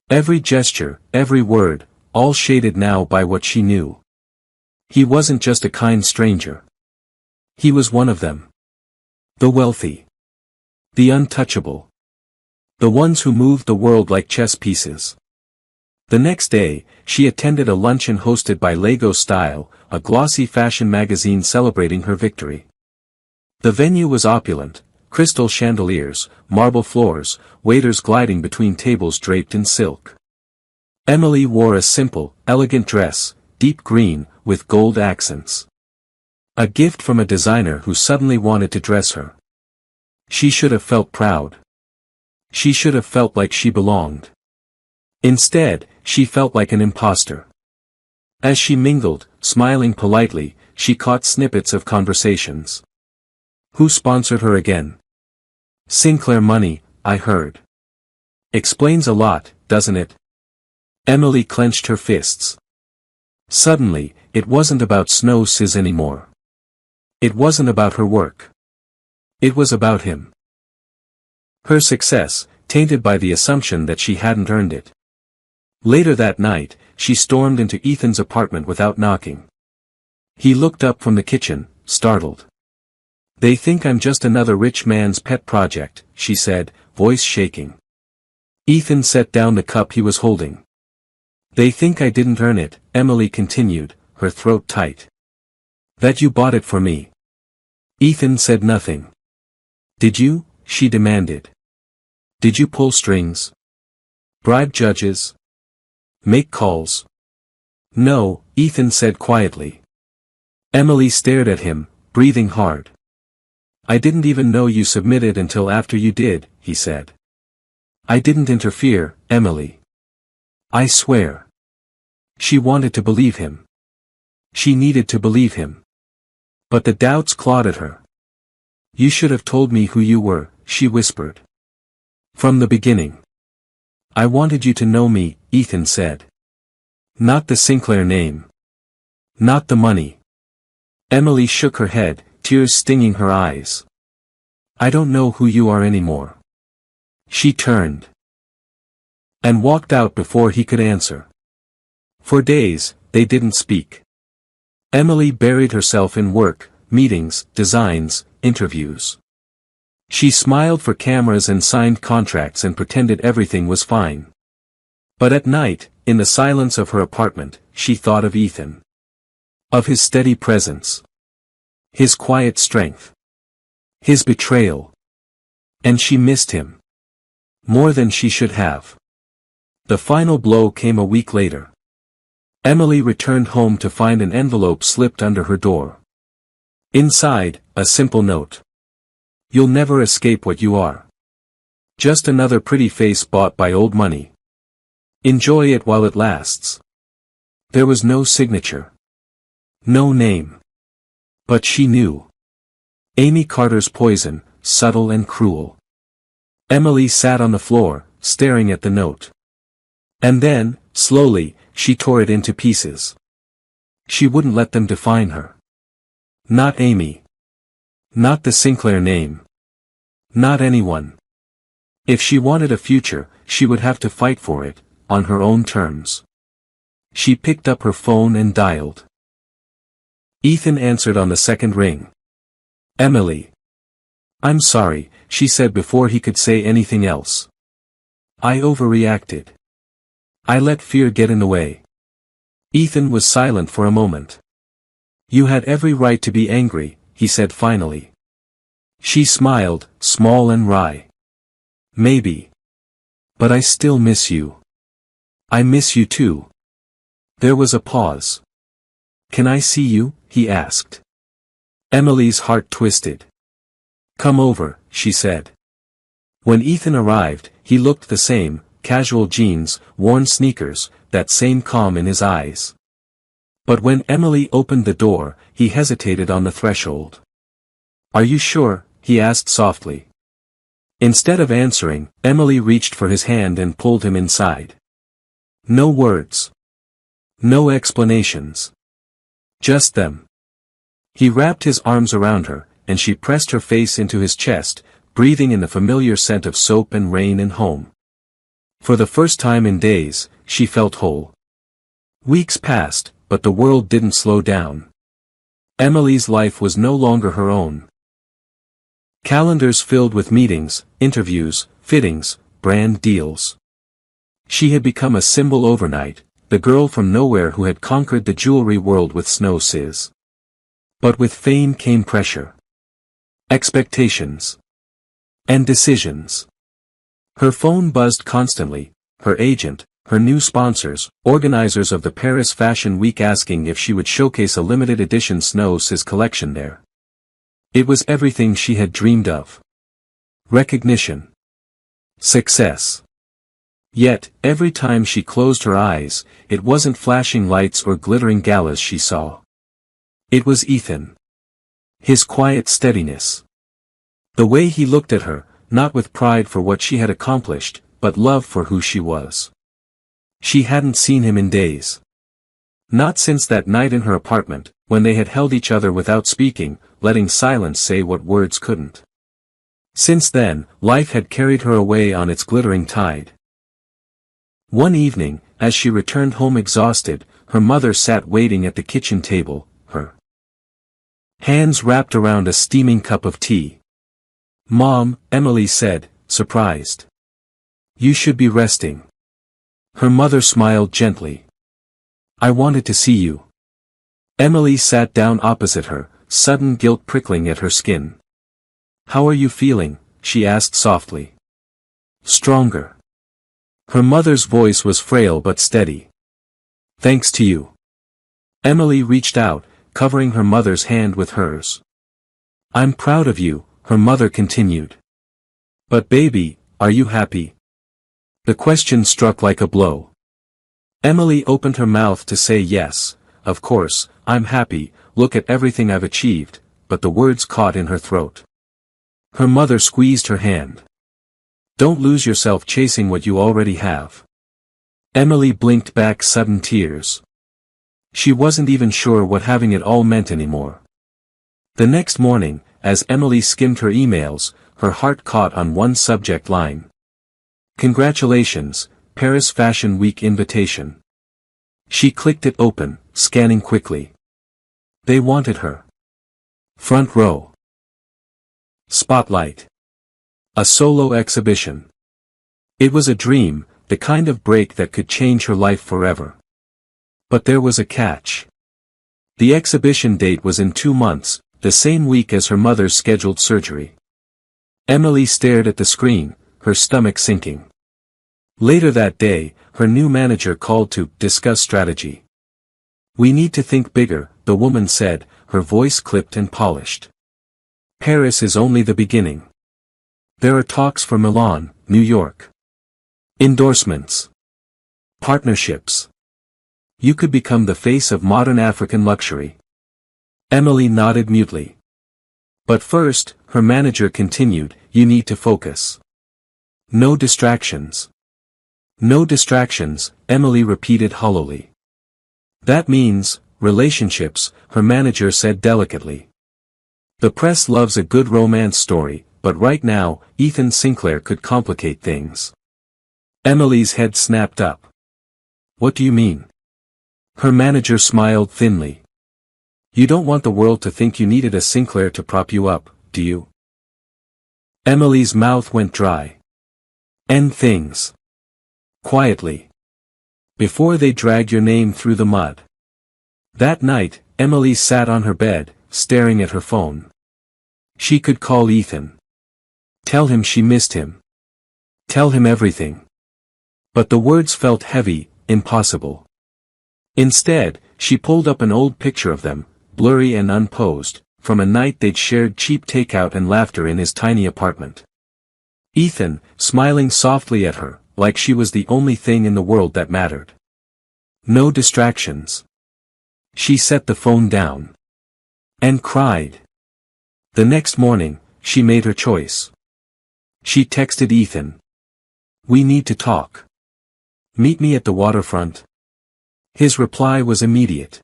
Every gesture, every word, all shaded now by what she knew. He wasn't just a kind stranger. He was one of them. The wealthy. The untouchable. The ones who moved the world like chess pieces. The next day, she attended a luncheon hosted by Lego Style, a glossy fashion magazine celebrating her victory. The venue was opulent, crystal chandeliers, marble floors, waiters gliding between tables draped in silk. Emily wore a simple, elegant dress, deep green, with gold accents. A gift from a designer who suddenly wanted to dress her. She should have felt proud. She should have felt like she belonged. Instead, she felt like an imposter. As she mingled, smiling politely, she caught snippets of conversations. "Who sponsored her again?" "Sinclair Money, I heard." "Explains a lot, doesn't it?" Emily clenched her fists. Suddenly, it wasn't about Snow Sis anymore. It wasn't about her work. It was about him. Her success, tainted by the assumption that she hadn't earned it. Later that night, she stormed into Ethan's apartment without knocking. He looked up from the kitchen, startled. "They think I'm just another rich man's pet project," she said, voice shaking. Ethan set down the cup he was holding. "They think I didn't earn it," Emily continued, her throat tight. "That you bought it for me." Ethan said nothing. "Did you?" she demanded. "Did you pull strings? Bribe judges? Make calls?" "No," Ethan said quietly. Emily stared at him, breathing hard. "I didn't even know you submitted until after you did," he said. "I didn't interfere, Emily. I swear." She wanted to believe him. She needed to believe him. But the doubts clawed at her. "You should have told me who you were," she whispered. "From the beginning. I wanted you to know me," Ethan said. "Not the Sinclair name. Not the money." Emily shook her head, tears stinging her eyes. "I don't know who you are anymore." She turned. And walked out before he could answer. For days, they didn't speak. Emily buried herself in work, meetings, designs, interviews. She smiled for cameras and signed contracts and pretended everything was fine. But at night, in the silence of her apartment, she thought of Ethan. Of his steady presence. His quiet strength. His betrayal. And she missed him. More than she should have. The final blow came a week later. Emily returned home to find an envelope slipped under her door. Inside, a simple note. You'll never escape what you are. Just another pretty face bought by old money. Enjoy it while it lasts. There was no signature. No name. But she knew. Amy Carter's poison, subtle and cruel. Emily sat on the floor, staring at the note. And then, slowly, she tore it into pieces. She wouldn't let them define her. Not Amy. Not the Sinclair name. Not anyone. If she wanted a future, she would have to fight for it, on her own terms. She picked up her phone and dialed. Ethan answered on the second ring. Emily. I'm sorry, she said before he could say anything else. I overreacted. I let fear get in the way. Ethan was silent for a moment. You had every right to be angry, he said finally. She smiled, small and wry. Maybe. But I still miss you. I miss you too. There was a pause. Can I see you? He asked. Emily's heart twisted. Come over, she said. When Ethan arrived, he looked the same, casual jeans, worn sneakers, that same calm in his eyes. But when Emily opened the door, he hesitated on the threshold. Are you sure? He asked softly. Instead of answering, Emily reached for his hand and pulled him inside. No words. No explanations. Just them. He wrapped his arms around her, and she pressed her face into his chest, breathing in the familiar scent of soap and rain and home. For the first time in days, she felt whole. Weeks passed, but the world didn't slow down. Emily's life was no longer her own. Calendars filled with meetings, interviews, fittings, brand deals. She had become a symbol overnight, the girl from nowhere who had conquered the jewelry world with snow sizz. But with fame came pressure. Expectations. And decisions. Her phone buzzed constantly, her agent, her new sponsors, organizers of the Paris Fashion Week asking if she would showcase a limited edition Snow Sizz collection there. It was everything she had dreamed of. Recognition. Success. Yet, every time she closed her eyes, it wasn't flashing lights or glittering galas she saw. It was Ethan. His quiet steadiness. The way he looked at her, not with pride for what she had accomplished, but love for who she was. She hadn't seen him in days. Not since that night in her apartment, when they had held each other without speaking, letting silence say what words couldn't. Since then, life had carried her away on its glittering tide. One evening, as she returned home exhausted, her mother sat waiting at the kitchen table, her hands wrapped around a steaming cup of tea. Mom, Emily said, surprised. You should be resting. Her mother smiled gently. I wanted to see you. Emily sat down opposite her, sudden guilt prickling at her skin. How are you feeling? She asked softly. Stronger. Her mother's voice was frail but steady. Thanks to you. Emily reached out, covering her mother's hand with hers. I'm proud of you, her mother continued. But baby, are you happy? The question struck like a blow. Emily opened her mouth to say yes, of course, I'm happy, look at everything I've achieved, but the words caught in her throat. Her mother squeezed her hand. Don't lose yourself chasing what you already have. Emily blinked back sudden tears. She wasn't even sure what having it all meant anymore. The next morning, as Emily skimmed her emails, her heart caught on one subject line. Congratulations, Paris Fashion Week invitation. She clicked it open, scanning quickly. They wanted her. Front row. Spotlight. A solo exhibition. It was a dream, the kind of break that could change her life forever. But there was a catch. The exhibition date was in 2 months, the same week as her mother's scheduled surgery. Emily stared at the screen, her stomach sinking. Later that day, her new manager called to discuss strategy. "We need to think bigger," the woman said, her voice clipped and polished. "Paris is only the beginning. There are talks for Milan, New York. Endorsements. Partnerships. You could become the face of modern African luxury." Emily nodded mutely. "But first," her manager continued, "you need to focus. No distractions." "No distractions," Emily repeated hollowly. "That means, relationships," her manager said delicately. "The press loves a good romance story, but right now, Ethan Sinclair could complicate things." Emily's head snapped up. "What do you mean?" Her manager smiled thinly. "You don't want the world to think you needed a Sinclair to prop you up, do you?" Emily's mouth went dry. "End things. Quietly. Before they drag your name through the mud." That night, Emily sat on her bed, staring at her phone. She could call Ethan. Tell him she missed him. Tell him everything. But the words felt heavy, impossible. Instead, she pulled up an old picture of them, blurry and unposed, from a night they'd shared cheap takeout and laughter in his tiny apartment. Ethan, smiling softly at her, like she was the only thing in the world that mattered. No distractions. She set the phone down. And cried. The next morning, she made her choice. She texted Ethan. "We need to talk. Meet me at the waterfront." His reply was immediate.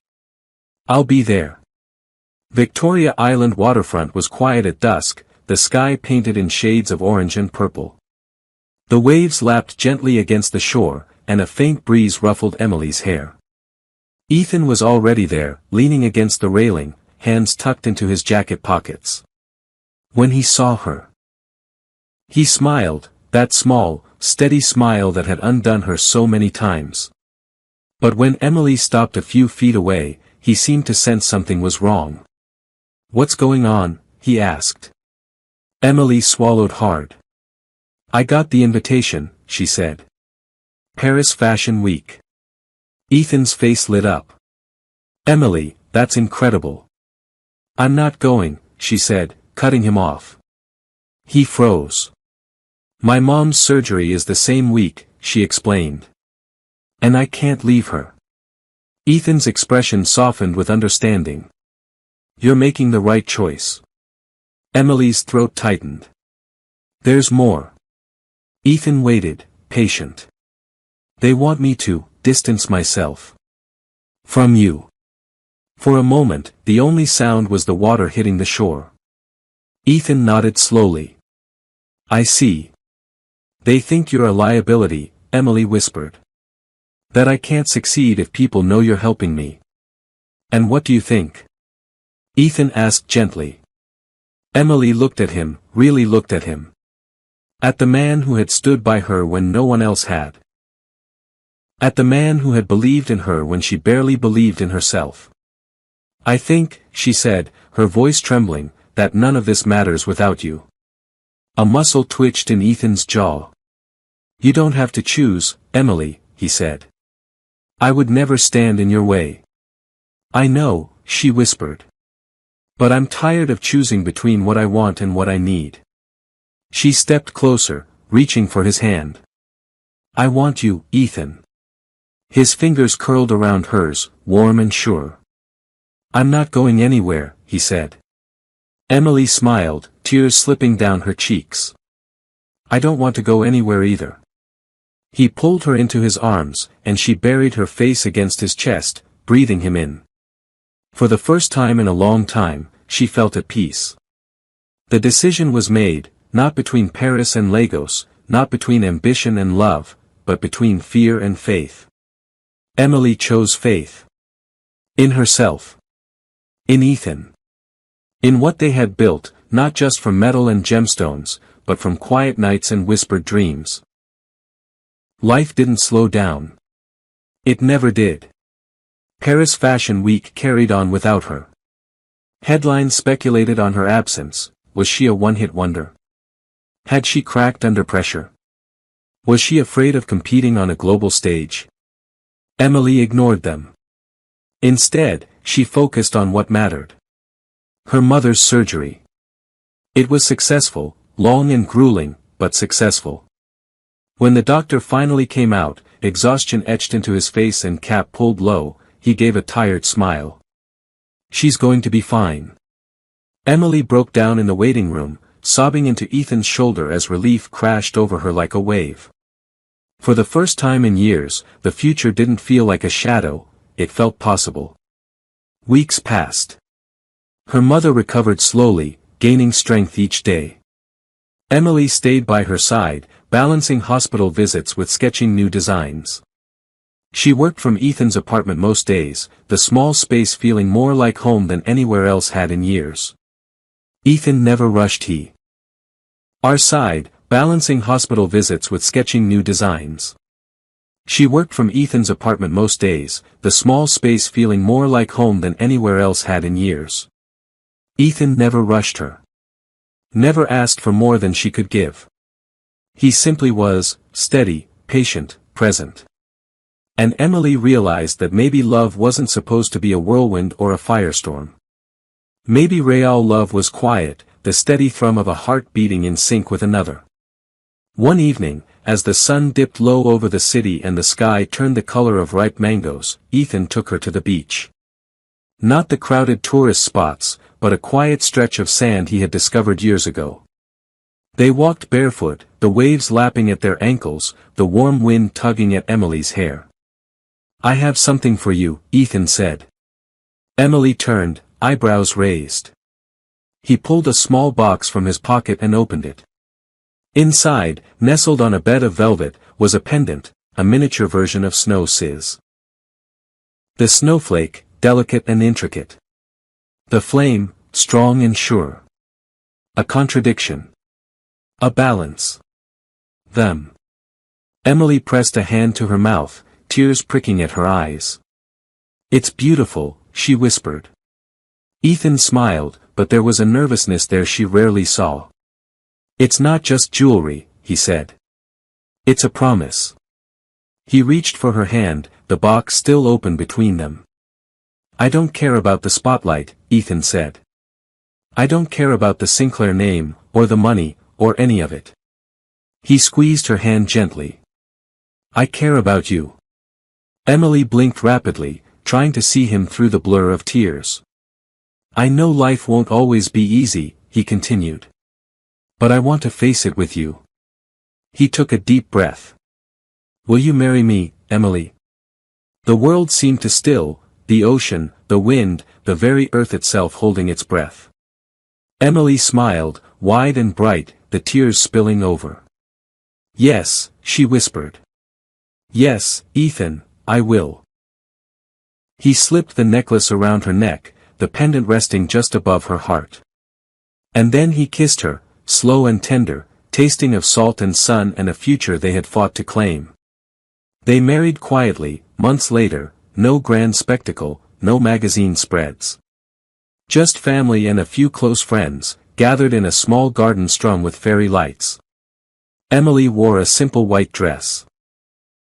"I'll be there." Victoria Island waterfront was quiet at dusk, the sky painted in shades of orange and purple. The waves lapped gently against the shore, and a faint breeze ruffled Emily's hair. Ethan was already there, leaning against the railing, hands tucked into his jacket pockets. When he saw her, he smiled, that small, steady smile that had undone her so many times. But when Emily stopped a few feet away, he seemed to sense something was wrong. "What's going on?" he asked. Emily swallowed hard. "I got the invitation," she said. "Paris Fashion Week." Ethan's face lit up. "Emily, that's incredible." "I'm not going," she said, cutting him off. He froze. "My mom's surgery is the same week," she explained. "And I can't leave her." Ethan's expression softened with understanding. "You're making the right choice." Emily's throat tightened. "There's more." Ethan waited, patient. "They want me to distance myself from you." For a moment, the only sound was the water hitting the shore. Ethan nodded slowly. "I see. They think you're a liability," Emily whispered. "That I can't succeed if people know you're helping me." "And what do you think?" Ethan asked gently. Emily looked at him, really looked at him. At the man who had stood by her when no one else had. At the man who had believed in her when she barely believed in herself. "I think," she said, her voice trembling, "that none of this matters without you." A muscle twitched in Ethan's jaw. "You don't have to choose, Emily," he said. "I would never stand in your way." "I know," she whispered. "But I'm tired of choosing between what I want and what I need." She stepped closer, reaching for his hand. "I want you, Ethan." His fingers curled around hers, warm and sure. "I'm not going anywhere," he said. Emily smiled, tears slipping down her cheeks. "I don't want to go anywhere either." He pulled her into his arms, and she buried her face against his chest, breathing him in. For the first time in a long time, she felt at peace. The decision was made, not between Paris and Lagos, not between ambition and love, but between fear and faith. Emily chose faith. In herself. In Ethan. In what they had built, not just from metal and gemstones, but from quiet nights and whispered dreams. Life didn't slow down. It never did. Paris Fashion Week carried on without her. Headlines speculated on her absence. Was she a one-hit wonder? Had she cracked under pressure? Was she afraid of competing on a global stage? Emily ignored them. Instead, she focused on what mattered. Her mother's surgery. It was successful, long and grueling, but successful. When the doctor finally came out, exhaustion etched into his face and cap pulled low, he gave a tired smile. She's going to be fine. Emily broke down in the waiting room, sobbing into Ethan's shoulder as relief crashed over her like a wave. For the first time in years, the future didn't feel like a shadow, it felt possible. Weeks passed. Her mother recovered slowly, gaining strength each day. Emily stayed by her side, balancing hospital visits with sketching new designs. She worked from Ethan's apartment most days, the small space feeling more like home than anywhere else had in years. Ethan never rushed our side, balancing hospital visits with sketching new designs. She worked from Ethan's apartment most days, the small space feeling more like home than anywhere else had in years. Ethan never rushed her. Never asked for more than she could give. He simply was, steady, patient, present. And Emily realized that maybe love wasn't supposed to be a whirlwind or a firestorm. Maybe real love was quiet, the steady thrum of a heart beating in sync with another. One evening, as the sun dipped low over the city and the sky turned the color of ripe mangoes, Ethan took her to the beach. Not the crowded tourist spots, but a quiet stretch of sand he had discovered years ago. They walked barefoot, the waves lapping at their ankles, the warm wind tugging at Emily's hair. "I have something for you," Ethan said. Emily turned, eyebrows raised. He pulled a small box from his pocket and opened it. Inside, nestled on a bed of velvet, was a pendant, a miniature version of Snow Sis. The snowflake, delicate and intricate. The flame, strong and sure. A contradiction. A balance. Them. Emily pressed a hand to her mouth, tears pricking at her eyes. "It's beautiful," she whispered. Ethan smiled, but there was a nervousness there she rarely saw. "It's not just jewelry," he said. "It's a promise." He reached for her hand, the box still open between them. "I don't care about the spotlight," Ethan said. "I don't care about the Sinclair name, or the money, or any of it." He squeezed her hand gently. "I care about you." Emily blinked rapidly, trying to see him through the blur of tears. "I know life won't always be easy," he continued. "But I want to face it with you." He took a deep breath. "Will you marry me, Emily?" The world seemed to still, the ocean, the wind, the very earth itself holding its breath. Emily smiled, wide and bright, the tears spilling over. "Yes," she whispered. "Yes, Ethan, I will." He slipped the necklace around her neck, the pendant resting just above her heart. And then he kissed her, slow and tender, tasting of salt and sun and a future they had fought to claim. They married quietly, months later, no grand spectacle, no magazine spreads. Just family and a few close friends, gathered in a small garden strung with fairy lights. Emily wore a simple white dress.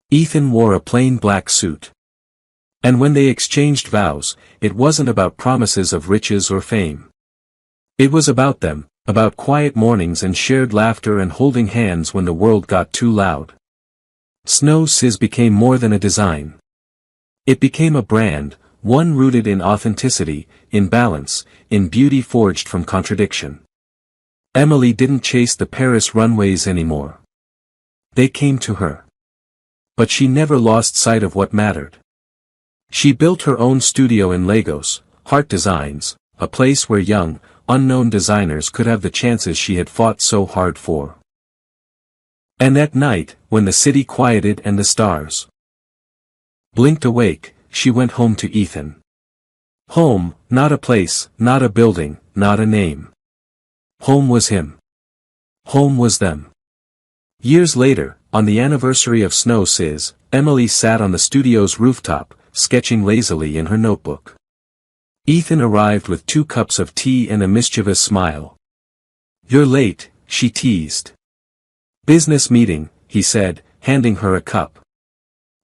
Ethan wore a plain black suit. And when they exchanged vows, it wasn't about promises of riches or fame. It was about them, about quiet mornings and shared laughter and holding hands when the world got too loud. Snow Sis became more than a design. It became a brand, one rooted in authenticity, in balance, in beauty forged from contradiction. Emily didn't chase the Paris runways anymore. They came to her. But she never lost sight of what mattered. She built her own studio in Lagos, Heart Designs, a place where young, unknown designers could have the chances she had fought so hard for. And at night, when the city quieted and the stars blinked awake, she went home to Ethan. Home, not a place, not a building, not a name. Home was him. Home was them. Years later, On the anniversary of Snow Sis, Emily sat on the studio's rooftop, sketching lazily in her notebook. Ethan arrived with 2 cups of tea and a mischievous smile. "You're late," she teased. "Business meeting," he said, handing her a cup.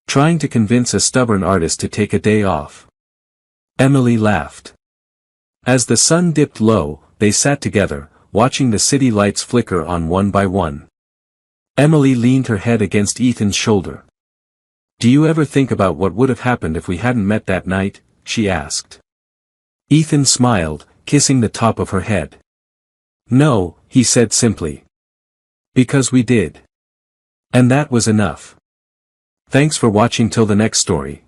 "Trying to convince a stubborn artist to take a day off." Emily laughed. As the sun dipped low, they sat together, watching the city lights flicker on one by one. Emily leaned her head against Ethan's shoulder. "Do you ever think about what would have happened if we hadn't met that night?" she asked. Ethan smiled, kissing the top of her head. "No," he said simply. "Because we did. And that was enough." Thanks for watching till the next story.